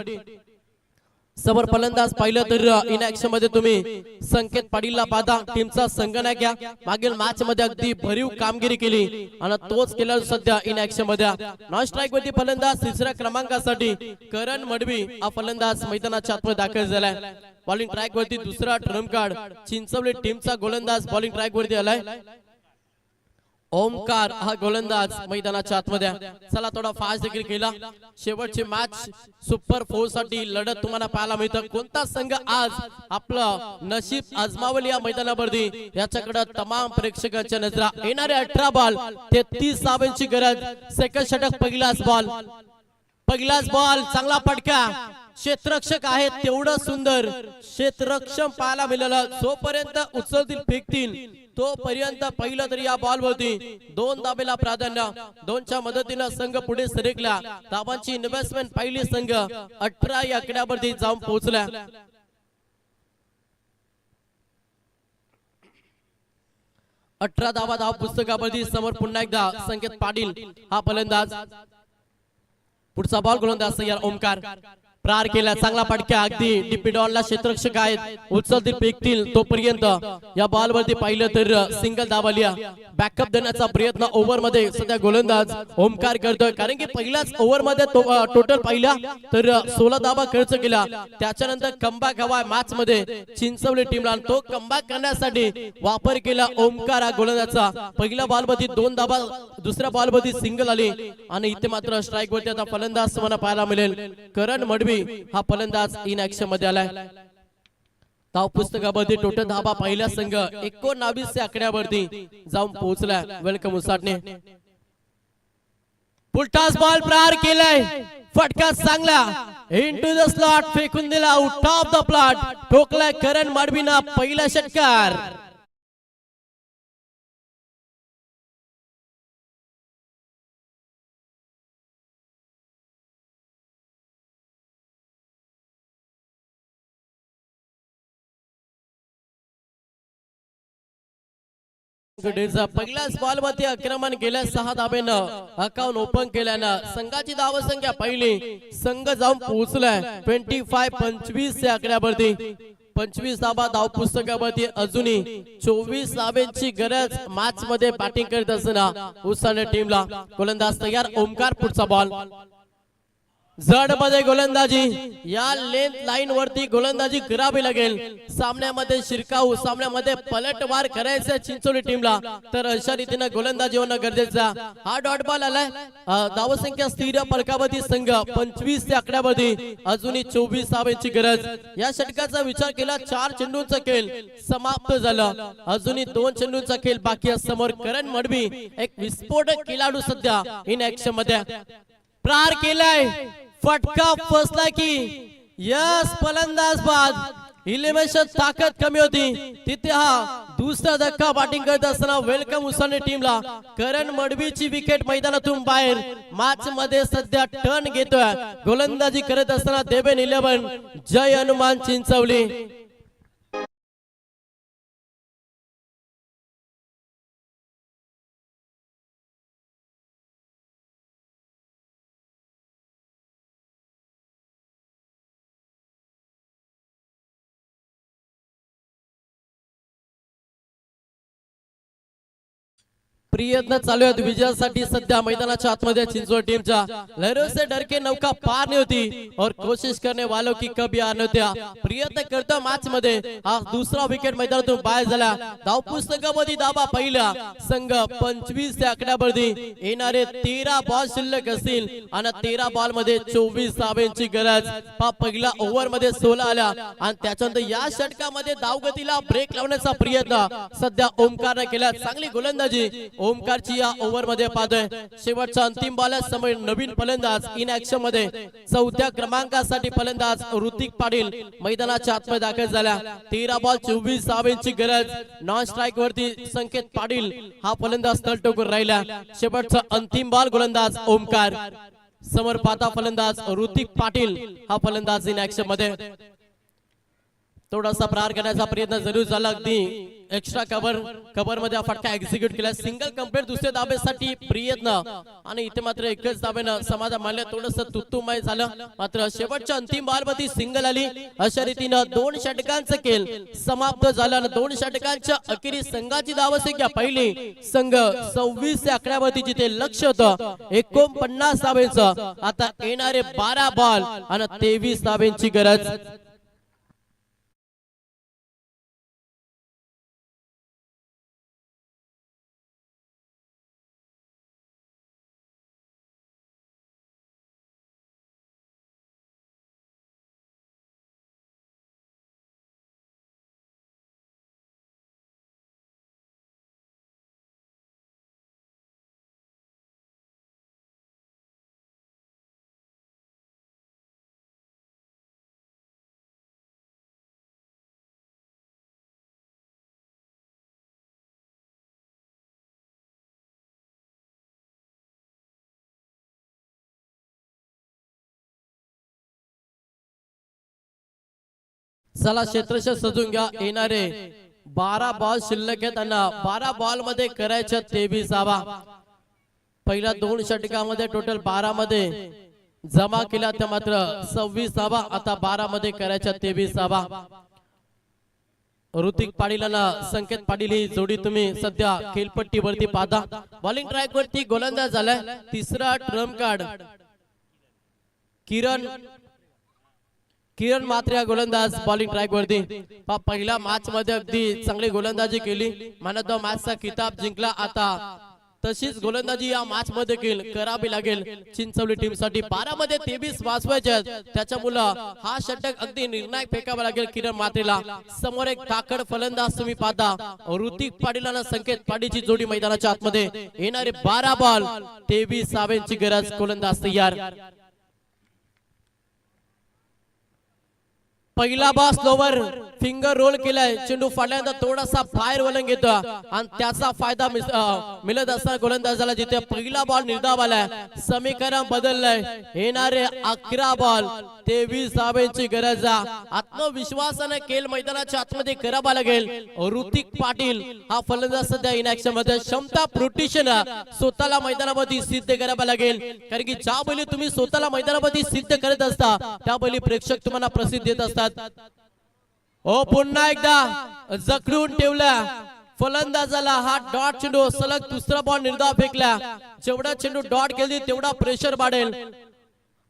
समोर फलंदाज पाहिलं तर इन ऍक्शन मध्ये तुम्ही संकेत पाटीलला पाहता. टीमचा संगणक या मागील मॅच मध्ये अगदी भरीव कामगिरी केली आणि तोच केला सध्या इन ऍक्शन मध्ये. नॉन स्ट्राईक वरती फलंदाज तिसऱ्या क्रमांकासाठी करण मडवी हा फलंदाज मैदानाच्या आतमध्ये दाखल झालाय. बॉलिंग ट्रॅक वरती दुसरा ट्रम्प कार्ड चिंचवली टीमचा गोलंदाज बॉलिंग ट्रॅक वरती आलाय. ओमकार हा गोलंदाज मैदानाच्या आतमध्ये. चला थोडा फास्ट देखील केला. शेवटची मॅच सुपर 4 साठी लढत तुम्हाला पाहायला मिळतं. कोणता संघ आज आपलं नशीब आजमावली या मैदानावरती याच्याकडे तमाम प्रेक्षकांच्या नजरा. येणारे 18 बॉल 33 धावांची गरज. सेकंड षटक पहिलाच बॉल चांगला फटका. क्षेत्ररक्षक आहेत तेवढं सुंदर क्षेत्ररक्षण पाहायला मिळालं. जोपर्यंत उचलतील फेकतील तोपर्यंत पहिलं तरी या बॉल वरती 2 धावेला प्राधान्य. 2च्या मदतीने संघ पुढे सरकला. धावांची इन्व्हेस्टमेंट पहिली संघ 18 या आकड्यावरती जाऊन पोहोचला. 18 धावा धाव पुस्तकावरती. समोर पुन्हा एकदा संकेत पाटील हा फलंदाज. पुढचा बॉल गोलंदाज तयार. ओमकार प्रार केला. चांगला फटका. अगदी डिपिडॉनला क्षेत्ररक्षक आहेत उचलतील फेकतील तोपर्यंत या बॉल वरती पाहिलं तर सिंगल धावालिया. बॅकअप देण्याचा प्रयत्न ओव्हर मध्ये सध्या गोलंदाज ओमकार करतोय. कारण की पहिल्याच ओव्हर मध्ये टोटल पाहिला तर 16 धावा खर्च केला. त्याच्यानंतर कमबॅक हवा मॅच मध्ये चिंचवली टीमला. तो कमबॅक करण्यासाठी वापर केला ओमकार हा गोलंदाजचा. पहिल्या बॉल वरती 2 धावा दुसऱ्या बॉल वरती सिंगल आली आणि इथे मात्र स्ट्राईक वरती आता फलंदाज तुम्हाला पाहायला मिळेल. करण मडवी हा फलंदाज इन ऍक्शन मध्ये आलाय. धाव पुस्तकामध्ये टोटल धावा पहिला संघ 19 आकड्यावरती जाऊन पोहोचलाय. वेलकम उसाटणे. पुलटास बॉल प्रार केलाय. फटका चांगला इनटू द स्लॉट फेकून दिला. आउट ऑफ द प्लॉट ठोकलाय करण मडवीना पहिला षटकार. पहिल्याच बॉल मध्ये आक्रमण केलं. 6 धाब्यानं अकाउंट ओपन केल्यानं संघाची धावसंख्या पहिली संघ जाऊन पोहोचलाय 25-25 या आकड्यावरती. 25 धावा धाव पुस्तकावरती. अजूनही 24 धाब्यांची गरज मॅच मध्ये बॅटिंग करत असताना उसाने टीमला. गोलंदाज तयार. ओमकार पुढचा बॉल. जड मध्ये गोलंदाजी. या लेंथ लाईन वरती गोलंदाजी करावी लागेल. सामन्यामध्ये शिरकाऊ सामन्यामध्ये पलटवार करायचं चिंचोली टीमला तर अशा रीतीने गोलंदाजी होणं गरजेचा. हा डॉट बॉल आलाय. धावसंख्या स्थिर फलकावरती संघ 25 या आकड्यावरती. अजूनही 24 धावांची गरज. या षटकाचा विचार केला 4 चेंडूंचा खेळ समाप्त झाला. अजूनही 2 चेंडूंचा खेळ बाकी आहे. समोर करण मडवी एक विस्फोटक खेळाडू सध्या इन ऍक्शन मध्ये. प्रार केलाय. फटका फसला की यस फलंदाज बाद. इलेव्हन ताकद कमी होती तिथे हा दुसरा धक्का बॅटिंग करत असताना वेलकम उसाने टीमला. करण मडवीची विकेट मैदानातून बाहेर. मॅच मध्ये सध्या टर्न घेतोय गोलंदाजी करत असताना देवेन 11 जय हनुमान चिंचवली. प्रयत्न चालू आहेत विजयासाठी सध्या मैदानाच्या आतमध्ये चिंचवड टीमच्या. लहरों से डर के नौका पार नहीं होती और कोशिश करने वालों की कभी हार नहीं होती. प्रयत्न करतो मॅच मध्ये. हा दुसरा विकेट मैदानातून बाहेर झाला. धाव पुस्तकामध्ये धावा पहिला संघ 25 या आकड्यावरती. येणारे 13 बॉल शिल्लक असतील आणि 13 बॉल मध्ये 24 धावांची गरज. पहिला ओव्हर मध्ये 16 आल्या आणि त्याच्यानंतर या षटकामध्ये धावगतीला ब्रेक लावण्याचा प्रयत्न सध्या ओमकारने केला. चांगली गोलंदाजी ओमकारची या ओव्हर मध्ये पाहतोय. शेवटचा अंतिम बॉल समोर नवीन फलंदाज इन ऍक्शन मध्ये 4थ्या क्रमांकासाठी फलंदाज ऋतिक पाटील मैदानाच्या आतमध्ये दाखल झाला. 13 बॉल 24 धावांची गरज. नॉन स्ट्राईक वरती संकेत पाटील हा फलंदाज तळ टोकून राहिला. शेवटचा अंतिम बॉल गोलंदाज ओमकार. समोर पाहता फलंदाज ऋतिक पाटील हा फलंदाज इन ऍक्शन मध्ये. थोडासा प्रहार करण्याचा प्रयत्न जरूर झाला. अगदी एक्स्ट्रा कव्हर मध्ये फटका एक्झिक्यूट केला. सिंगल कंप्लीट दुसऱ्या धाब्यासाठी प्रयत्न आणि इथे मात्र एकच धाब्यानं समाधान मानलं. थोडस तुतुमय झालं मात्र शेवटच्या अंतिम बॉल मध्ये सिंगल आली. अशा रीतीनं 2 षटकांचं खेळ समाप्त झालं आणि 2 षटकांच्या अखेरी संघाची धाव संख्या पहिली संघ 26 या आकड्यावरती जिथे लक्ष होतं 49 धाब्यांचं. आता येणारे 12 बॉल आणि 23 धाब्यांची गरज. चला क्षेत्रशः सजून घ्या. येणारे 12 बॉल शिल्लक आहेत आणि 12 बॉल मध्ये करायच्या 23 धावा. पहिल्या 2 षटकामध्ये टोटल 12 मध्ये जमा केल्या त्या मात्र 26 धावा. आता 12 मध्ये करायच्या 23 धावा. ऋतिक पाटील आणि संकेत पाटील ही जोडी तुम्ही सध्या खेळपट्टीवरती पाहता. बॉलिंग ट्रॅक वरती गोलंदाज झालाय. तिसरा ट्रम्प कार्ड किरण मात्रे गोलंदाज बॉलिंग ट्रॅक वरती. पहिल्या मॅच मध्ये अगदी चांगली गोलंदाजी केली. मॅन ऑफ द मॅच चा किताब जिंकला. आता तशीच गोलंदाजी या मॅच मध्ये करावी लागेल चिंचवली टीम साठी. 12 मध्ये 23 वाचवायचे त्याच्यामुळे हा षटक अगदी निर्णायक फेकावा लागेल किरण मात्रेला. समोर एक ताकद फलंदाज तुम्ही पाहता. ऋतिक पाटील आणि संकेत पाटीलची जोडी मैदानाच्या आतमध्ये. येणारे 12 बॉल 23 धावांची गरज. गोलंदाज तयार. पहिला बॉल स्लोवर फिंगर रोल केलाय. चेंडू फाडल्यानंतर थोडासा बाहेर वळण घेतो आणि त्याचा फायदा मिळत असताना गोलंदाजाला जिथे पहिला बॉल निर्धाव आलाय समीकरण बदललंय. येणारे 11 बॉल 23 धावांची गरज. आत्मविश्वासाने खेळ मैदानाच्या आतमध्ये करावा लागेल. ऋतिक पाटील हा फलंदाज सध्या इनॅक्शन मध्ये. क्षमता प्रोटेक्शन स्वतःला मैदानामध्ये सिद्ध करावा लागेल. कारण की ज्या बैली तुम्ही स्वतःला मैदानामध्ये सिद्ध करत असता त्या बैली प्रेक्षक तुम्हाला प्रसिद्ध देत असतात. ओ पुन्हा एकदा जखडून ठेवला फलंदाजाला. हा डॉट चेंडू सलग दुसरा बॉल निर्धाव फेकला. जेवढा चेंडू डॉट केली तेवढा प्रेशर वाढेल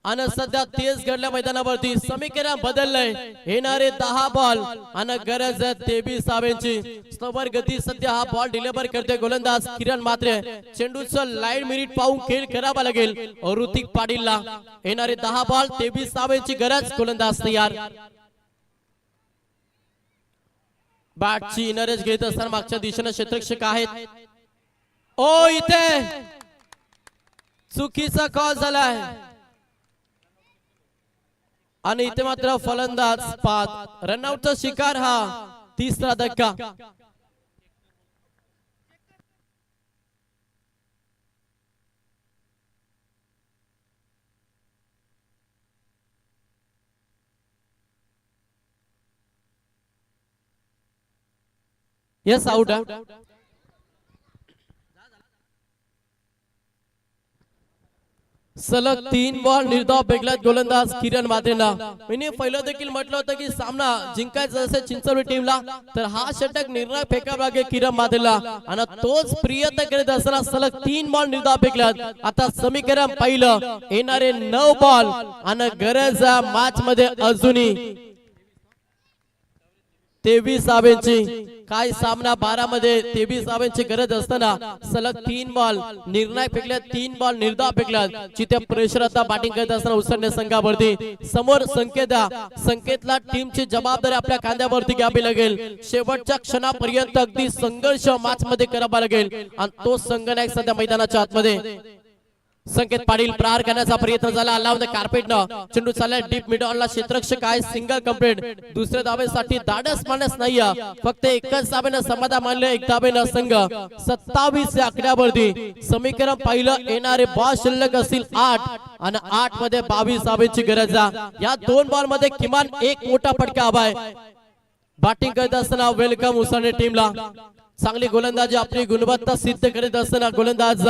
आणि सध्या तेज घडल्या मैदानावरती. समीकरण बदललंय. येणारे 10 बॉल आणि गरज 23 धावांची. स्लोवर गती सध्या हा बॉल डिलिव्हर करते गोलंदाज किरण मात्रे. चेंडूचं लाईन मिनिट पाहून खेळ करावा लागेल ऋतिक पाटीलला. येणारे 10 बॉल 23 धावांची गरज. गोलंदाज तयार. बॅटची इनरेज घेत असताना मागच्या दिशेने क्षेत्ररक्षक आहेत. ओ इथे चुकीचा कॉल झालाय आणि इथे मात्र फलंदाज पाद. रनआउटचा शिकार हा तिसरा धक्का. Yes out. सलग 3 बॉल निर्धाव फेकल्यात गोलंदाज किरण मात्रेला. मी पहिलं देखील म्हटलं होतं की सामना जिंकायचा असेल चिंचवली टीमला तर हा षटक निर्णायक फेकावा लागेल किरण मात्रेला आणि तोच प्रयत्न करीत असताना सलग 3 बॉल निर्धाव फेकल्यात. आता समीकरण पहिलं. येणारे 9 बॉल आणि गरज मॅच मध्ये अजूनही 23 धावांची. काय सामना 12 मध्ये 23 धावांची गरज असताना सलग 3 बॉल निर्णायक फेकल्यात. 3 बॉल निर्धाव फेकल्यात. जिथे प्रेशर आता बॅटिंग करत असताना उसळणे संघावरती. समोर संकेतला टीमची जबाबदारी आपल्या खांद्यावरती घ्यावी लागेल. शेवटच्या क्षणापर्यंत अगदी संघर्ष मॅच मध्ये करावा लागेल आणि तो संघनायक सध्या मैदानाच्या आतमध्ये. संकेत पाटील प्रहार करण्याचा प्रयत्न झाला. अलाउड कार्पेटनं चेंडू चालला डीप मिड ऑनला. क्षेत्ररक्षक आहे. Single complete. दुसऱ्या धावेसाठी धाडस मानस नाही. फक्त एकच धावेनं समाधान मानले. 1 धावेनं संघ 27 या आकड्यावरती. समीकरण पाहिलं. येणारे बॉल शिल्लक असतील 8 आणि 8 मध्ये 22 धावेची गरज. या 2 बॉल मध्ये किमान एक मोठा फटका हवाय. बॅटिंग करत असताना वेलकम उसाने टीमला. चांगली गोलंदाजी आपली गुणवत्ता सिद्ध करीत असताना गोलंदाज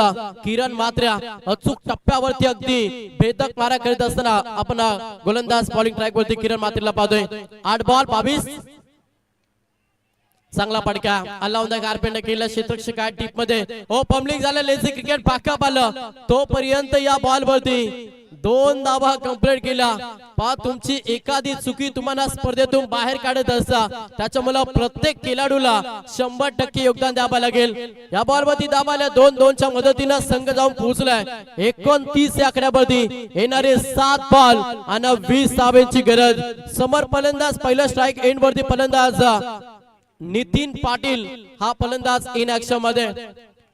किरण मात्र्या अचूक टप्प्यावरती अगदी भेदक मारा करीत असताना आपण गोलंदाज बॉलिंग ट्रॅक वरती किरण मात्रेला पाहतोय. 8 बॉल 22. चांगला फटका अल्लाउंदा गारपेंड केला क्षेत्ररक्षक टीप मध्ये. हो पम्पलिंग झालं, लेझी क्रिकेट पाकअप आलं तोपर्यंत या बॉल वरती 2 धावा कंप्लीट केला. पहा तुमची एखादी चुकी तुम्हाला स्पर्धेतून बाहेर काढत असता त्याच्यामुळे प्रत्येक खेळाडूला 100% योगदान द्यावं लागेल. या बॉल वरती धावाला 2-2च्या मदतीने संघ जाऊन पोहोचलाय 29 या आकड्यावरती. येणारे 7 बॉल आणि 20 धावांची गरज. समोर फलंदाज पहिला स्ट्राइक एंड वरती फलंदाज नितीन पाटील हा फलंदाज इन ऍक्शन मध्ये.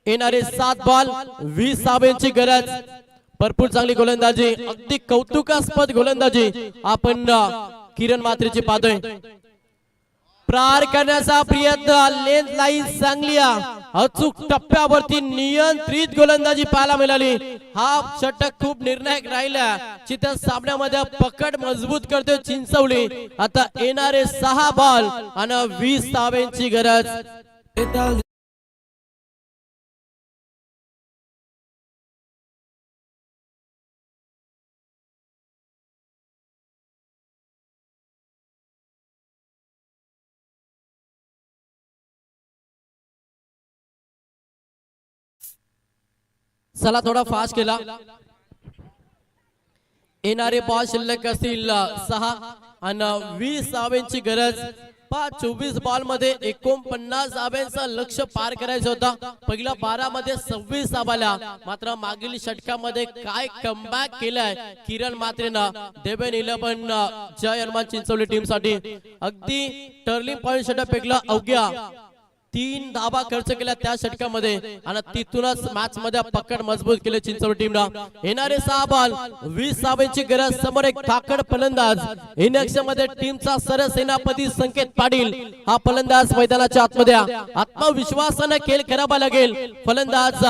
येणारे 7 बॉल 20 धावांची गरज. भरपूर चांगली गोलंदाजी, अगदी कौतुकास्पद गोलंदाजी आपण किरण मात्रेची पाहतोय. प्रहार करण्याचा प्रयत्न, लेंथ लाईन चांगली, अचूक टप्प्यावरती नियंत्रित गोलंदाजी पाहायला मिळाली. हा षटक खूप निर्णायक राहिला. चित्र सामन्यामध्ये पकड मजबूत करतोय चिंचवली. आता येणारे 6 बॉल आणि 20 धावांची गरज. चला थोडा फास्ट केला. येणारे बॉल शिल्लक असतील 6 आणि 20 धावांची गरज. 24 बॉल मध्ये 49 धावांचा लक्ष्य पार करायचं होता. पहिल्या 12 मध्ये 26 धावाला. मात्र मागील षटकामध्ये काय कमबॅक केलाय किरण मात्रेनं. देवेन 11 जय हनुमान चिंचवली टीम साठी. अगदी टर्निंग पॉइंट षटक पेकला. अवघ्या 3 धावा खर्च केल्या त्या षटकामध्ये आणि तिथूनच मॅच मध्ये पकड मजबूत केले चिंचवड टीमला. येणारे 6 बॉल 20 धावांची गरज. समोर एक ताकद फलंदाज इन ऍक्शन मध्ये टीमचा सरसेनापती संकेत पाटील हा फलंदाज मैदानाच्या आतमध्ये. आत्मविश्वासाने खेळ करावा लागेल फलंदाज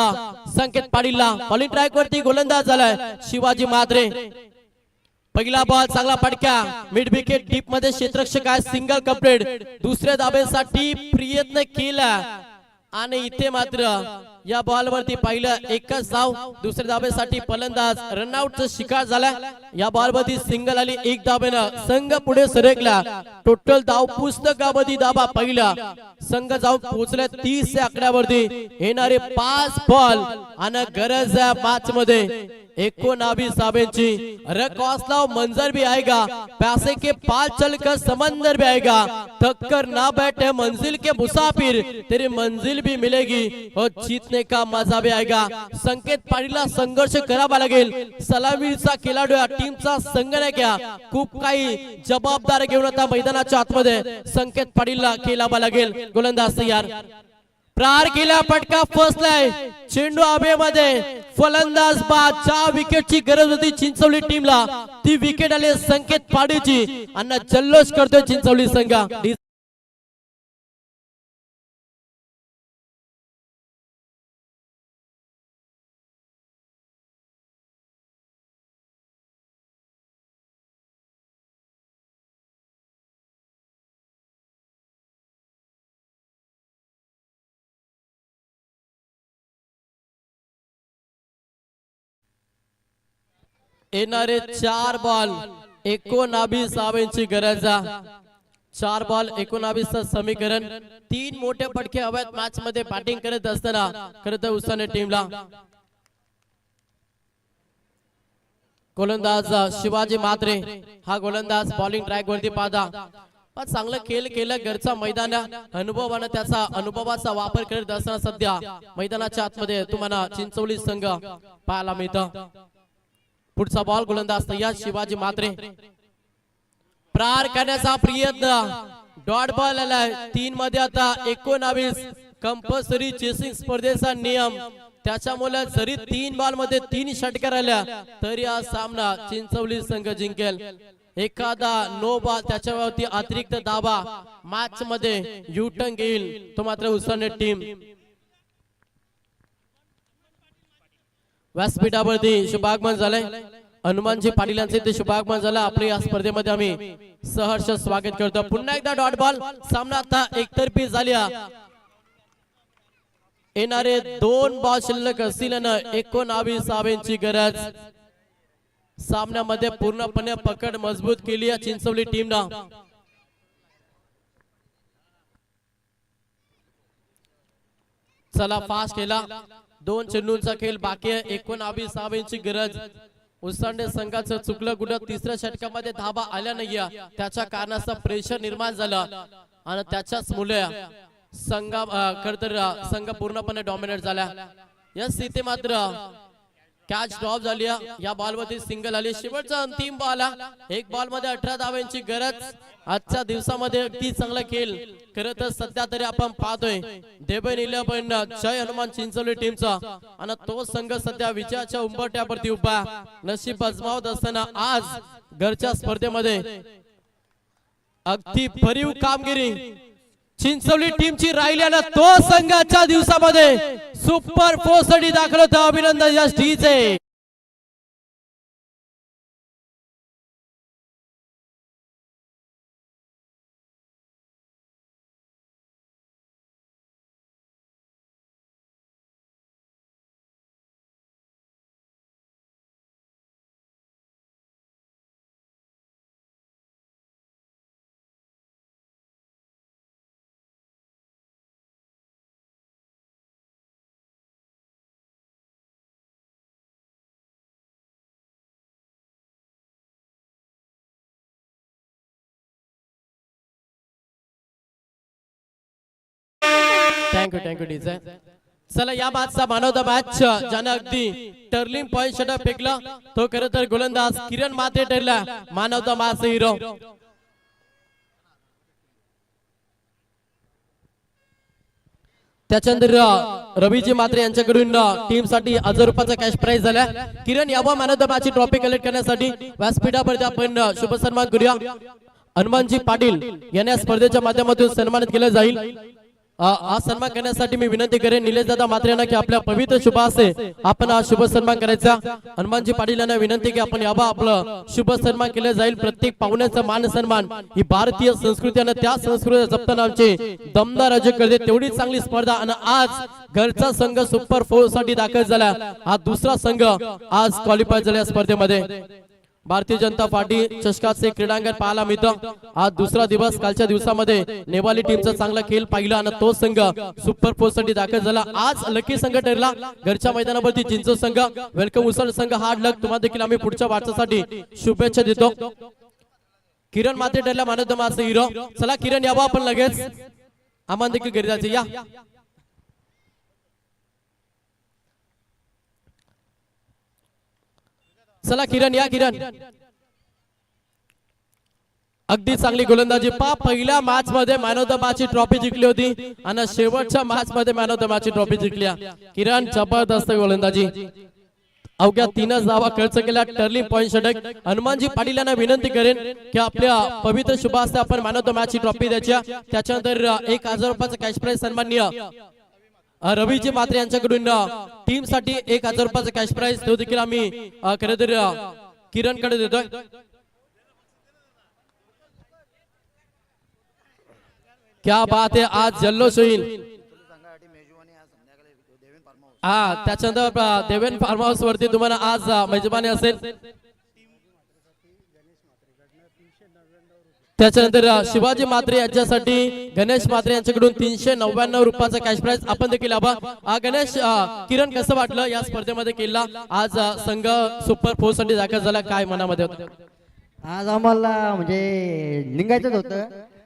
संकेत पाटीलला. बॉलिंग ट्रॅक वरती गोलंदाज झालाय शिवाजी मात्रे. पहिला बॉल चांगला फटका मिड विकेट डीप मध्ये क्षेत्ररक्षक आहे. Single complete. दुसऱ्या धाब्यासाठी प्रयत्न केला आणि इथे मात्र या बॉल वरती पहिलं एकच धाव. दुसऱ्या धाब्यासाठी फलंदाज रनआउटचा शिकार झाला. या बॉल वरती सिंगल आली 1 धाब्यानं संघ पुढे सरकला. टोटल धाव पुस्तकामध्ये धाबा पहिला. संघ जाऊन पोहोचले 30 या आकड्यावरती. येणारे 5 बॉल आणि गरज आहे मॅच मध्ये 19 धावांची. रकॉसलाव मंजर भी आएगा, पैसे के पाल चल कर समंदर भी आएगा. थककर ना बैठे मंजिल के मुसाफिर, तेरी मंजिल भी मिलेगी और जीतने का मजा भी आएगा. संकेत पाटीलला संघर्ष करावा लागेल. सलामीचा खेळाडू टीमचा संघ नाही घ्या. खूप काही जबाबदारी घेऊन आता मैदानाच्या आतमध्ये संकेत पाटीलला खेळावा लागेल. गोलंदाज तयार. प्रहार केला, फटका फसलाय. चेंडू हवेमध्ये. फलंदाज बाद. 4 विकेटची गरज होती चिंचवली टीमला. ती विकेट आली संकेत पाटीलची आणि जल्लोष करतोय चिंचवली संघ. येणारे 4 बॉल 19 धावांची गरज. 4 बॉल 19 समीकरण. 3 मोठे फटके हव्यात मॅच मध्ये बॅटिंग करत असताना खरं तर उसाने टीमला. गोलंदाज शिवाजी मात्रे हा गोलंदाज बॉलिंग ट्रॅक वरती पाहता. पण चांगलं खेळ केलं. घरचा मैदान अनुभवानं त्याचा अनुभवाचा वापर करत असताना सध्या मैदानाच्या आतमध्ये तुम्हाला चिंचवली संघ पाहायला मिळतं. पुढचा बॉल गोलंदाज तयार शिवाजी मात्रे. प्रहार करण्याचा प्रयत्न. डॉट बॉल आलाय 3 मध्ये. आता 19 कंपल्सरी चेसिंग स्पर्धेचा नियम. त्याच्यामुळे जरी 3 बॉल मध्ये 3 षटकार आल्या तरी हा सामना चिंचवली संघ जिंकेल. एखादा नो बॉल त्याच्यावरती अतिरिक्त धावा मॅच मध्ये युटर्न घेईल तो मात्र उसाने टीम. व्यासपीठावरती शुभागमन झालंय. हनुमानजी पाटील यांचे ते शुभागमन झालं. आपल्या या स्पर्धेमध्ये आम्ही सहर्ष स्वागत करतो. पुन्हा एकदा डॉट बॉल. सामना आता एकतर्फी झाला. येणारे 2 बॉल शिल्लक असल्यानं 19 धावांची गरज. सामन्यामध्ये पूर्णपणे पकड मजबूत केली आहे चिंचवली टीमनं. चला फास्ट केला. 2 चेंडूंचा खेळ बाकी आहे. 19 धावांची गरज. उसांडे संघाचं चुकलं कुठं. तिसऱ्या षटकामध्ये धावा आल्या नाहीये. त्याच्या कारणास्तव प्रेशर निर्माण झालं आणि त्याच्याच मुळे संघ पूर्णपणे डॉमिनेट झाला. या स्थिती मात्र कॅच ड्रॉप झाली. या बॉल मध्ये सिंगल आली. शेवटचा अंतिम बॉल. 1 बॉल मध्ये 18 धावांची गरज. आजच्या दिवसामध्ये अगदी चांगला खेळ खरं तर सध्या तरी आपण पाहतोय. देबन 11 जय हनुमान चिंचवली टीमचा आणि तो संघ सध्या विजयाच्या उंबरठ्यावरती उभा. नशीब आजमावत असताना आज घरच्या स्पर्धेमध्ये अगदी भरीव कामगिरी चिंचवली टीमची राहिल्यानं तो संघाच्या दिवसामध्ये सुपर 4 साठी दाखल होता. अभिनंदन या टीमचे. Thank you DJ. चला या मॅचचा मॅन ऑफ द मॅच ज्याने अगदी टर्निंग पॉइंट षटक फेकला तो खरं तर गोलंदाज किरण मात्रे ठरला man of the match hero. त्याच्यानंतर रवीजी मात्रे यांच्याकडून टीम साठी 1000 रुपयाचा कॅश प्राइज झाला. किरण यावा man of the match trophy collect करण्यासाठी व्यासपीठावरती आपण शुभ सन्मान करूया. हनुमानजी पाटील यांना स्पर्धेच्या माध्यमातून सन्मानित केलं जाईल. हा सन्मान करण्यासाठी मी विनंती करेन निलेश दादा मात्रे यांना की आपल्या पवित्र शुभ हस्ते आपण हा शुभ सन्मान करायचा. हनुमानजी पाटील यांना विनंती की आपण यावा आपलं शुभ सन्मान केलं जाईल. प्रत्येक पाहुण्याचा मान सन्मान ही भारतीय संस्कृती आणि त्या संस्कृती जपताना आमचे दमदार राज्य करते तेवढी चांगली स्पर्धा. आणि आज घरचा संघ सुपर 4 साठी दाखल झाला. हा दुसरा संघ आज क्वालिफाय झाला स्पर्धेमध्ये. भारतीय जनता पार्टी चषकाचे क्रीडांगण पाहायला मिळतं. आज दुसरा दिवस. कालच्या दिवसामध्ये नेवाली टीमचा चांगला खेळ पाहिला आणि तो संघ सुपर 4 साठी दाखल झाला. आज लकी संघ ठरला घरच्या मैदानावरती चिंचवड संघ. वेलकम उसळ संघ. हार्ड लक. तुम्हाला देखील आम्ही पुढच्या वाटचासाठी शुभेच्छा देतो. किरण मात्रे ठरला man of the match hero. चला किरण यावा आपण लगेच. आम्हाला देखील घरी जायचे. या चला किरण या. किरण अगदी चांगली गोलंदाजी. पहिल्या मॅच मध्ये मॅन ऑफ द मॅच ची ट्रॉफी जिंकली होती आणि शेवटच्या मॅच मध्ये मॅन ऑफ द मॅच ची ट्रॉफी जिंकली. किरण जबरदस्त गोलंदाजी. अवघ्या 3 धावा खर्च केल्या. टर्निंग पॉइंट षटक. हनुमानजी पाटील यांना विनंती करेन की आपल्या पवित्र शुभ हस्ते आपण मॅन ऑफ द मॅच ची ट्रॉफी द्यायची. त्याच्यानंतर 1000 रुपयाचा कॅश प्राइज सन्माननीय रवीजी मात्रे यांच्याकडून टीम साठी 1000 रुपयाचा कॅश प्राइज तो देखील आम्ही खरं तर किरण कडे देतोय. क्या बात आहे. आज जल्लोष होईल. त्याच्यानंतर देवेन फार्म हाऊस वरती तुम्हाला आज मेजबानी असेल. त्याच्यानंतर शिवाजी मात्रे यांच्यासाठी गणेश मात्रे यांच्याकडून 399 रुपयाचा कॅश प्राइज आपण देखील आबा. गणेश किरण कसं वाटलं या स्पर्धेमध्ये केला आज संघ सुपर 4 साठी दाखल झाला. काय मनामध्ये होतं?
आज आम्हाला म्हणजे निघायचंच होतं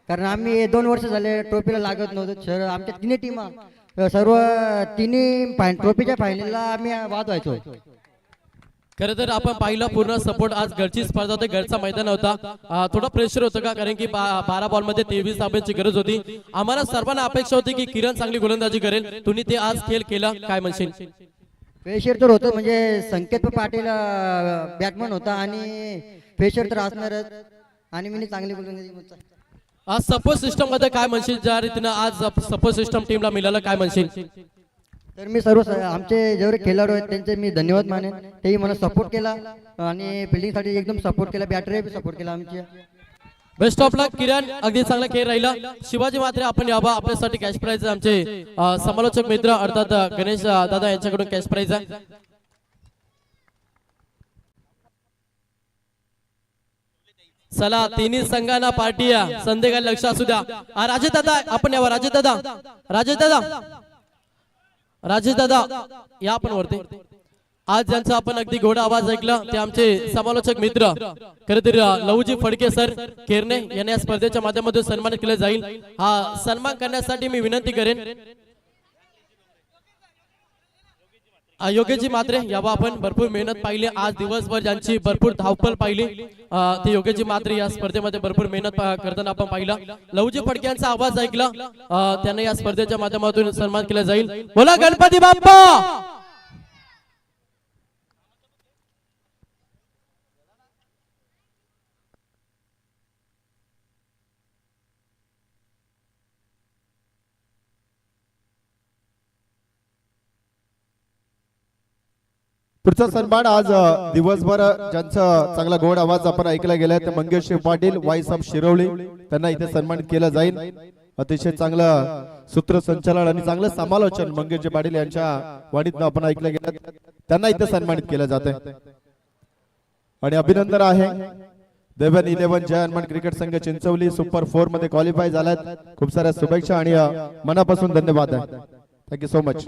कारण आम्ही 2 वर्ष झाले ट्रॉफीला लागत नव्हतो. सर आमच्या 3 टीमा सर्व 3 ट्रॉफीच्या फायनलला आम्ही बाद व्हायचो.
खरं तर आपण पाहिलं पूर्ण सपोर्ट. आज घरची स्पर्धा होती. घरचा मैदान होता. थोडं प्रेशर होतं का कारण की 12 बॉल मध्ये 23 धावांची गरज होती. आम्हाला सर्वांना अपेक्षा होती की किरण चांगली गोलंदाजी करेल. तुम्ही ते आज खेळ केला. काय म्हणशील?
प्रेशर तर होतं म्हणजे संकेत पाटील बॅटमन होता आणि प्रेशर तर असणारच आणि मी चांगली गोलंदाजी.
आज सपोर्ट सिस्टम मध्ये काय म्हणशील ज्या रीतीनं आज सपोर्ट सिस्टम टीमला मिळालं काय म्हणशील?
तर मी आमचे जेवढे खेळाडू आहेत त्यांचे मी धन्यवाद मानेन. तेही मला सपोर्ट केला आणि फिल्डिंगसाठी एकदम सपोर्ट केला, बॅटरी सपोर्ट केला आमची.
बेस्ट ऑफ लक किरण, अगदी चांगला खेळ राहिला. शिवाजी मात्रे आपण यावा, आपल्यासाठी कॅश प्राइज आमचे समालोचक मित्र अर्थात गणेश दादा यांच्याकडून कॅश प्राइज आहे. चला तिन्ही संघांना पार्टी आहे, संध्याकाळी लक्ष असू द्या. राजेश दादा आपण यावा, राजेश दादा, राजेश दादा, राजेश दादा या आपण वरती. आज ज्यांचा आपण अगदी गोडा आवाज ऐकला ते आमचे समालोचक मित्र खरं तर लवजी फडके सर केरने यांना या स्पर्धेच्या माध्यमातून सन्मानित केले जाईल. हा सन्मान करण्यासाठी मी विनंती करेन योगेशजी मात्रे यावा. आपण भरपूर मेहनत पाहिली आज दिवसभर, ज्यांची भरपूर धावपळ पाहिली ते योगेशजी मात्रे या स्पर्धेमध्ये भरपूर मेहनत करताना आपण पाहिला. लवजी फडके यांचा आवाज ऐकला, त्यांना या स्पर्धेच्या माध्यमातून सन्मान केला जाईल. बोला गणपती बाप्पा.
पुढचा सन्मान आज दिवसभर ज्यांचा चांगला गोड आवाज आपण ऐकला गेला ते मंगेश पाटील वाईस ऑफ शिरवली, त्यांना इथे सन्मानित केलं जाईल. अतिशय चांगलं सूत्रसंचालन आणि चांगलं समालोचन मंगेश पाटील यांच्या वाणीतून आपण ऐकलं गेलं, त्यांना इथे सन्मानित केलं जाते. आणि अभिनंदन आहे देवन 11 जय हनुमान क्रिकेट संघ चिंचवली सुपर 4 मध्ये क्वालिफाय झालात. खूप साऱ्या शुभेच्छा आणि मनापासून धन्यवाद. Thank you so much.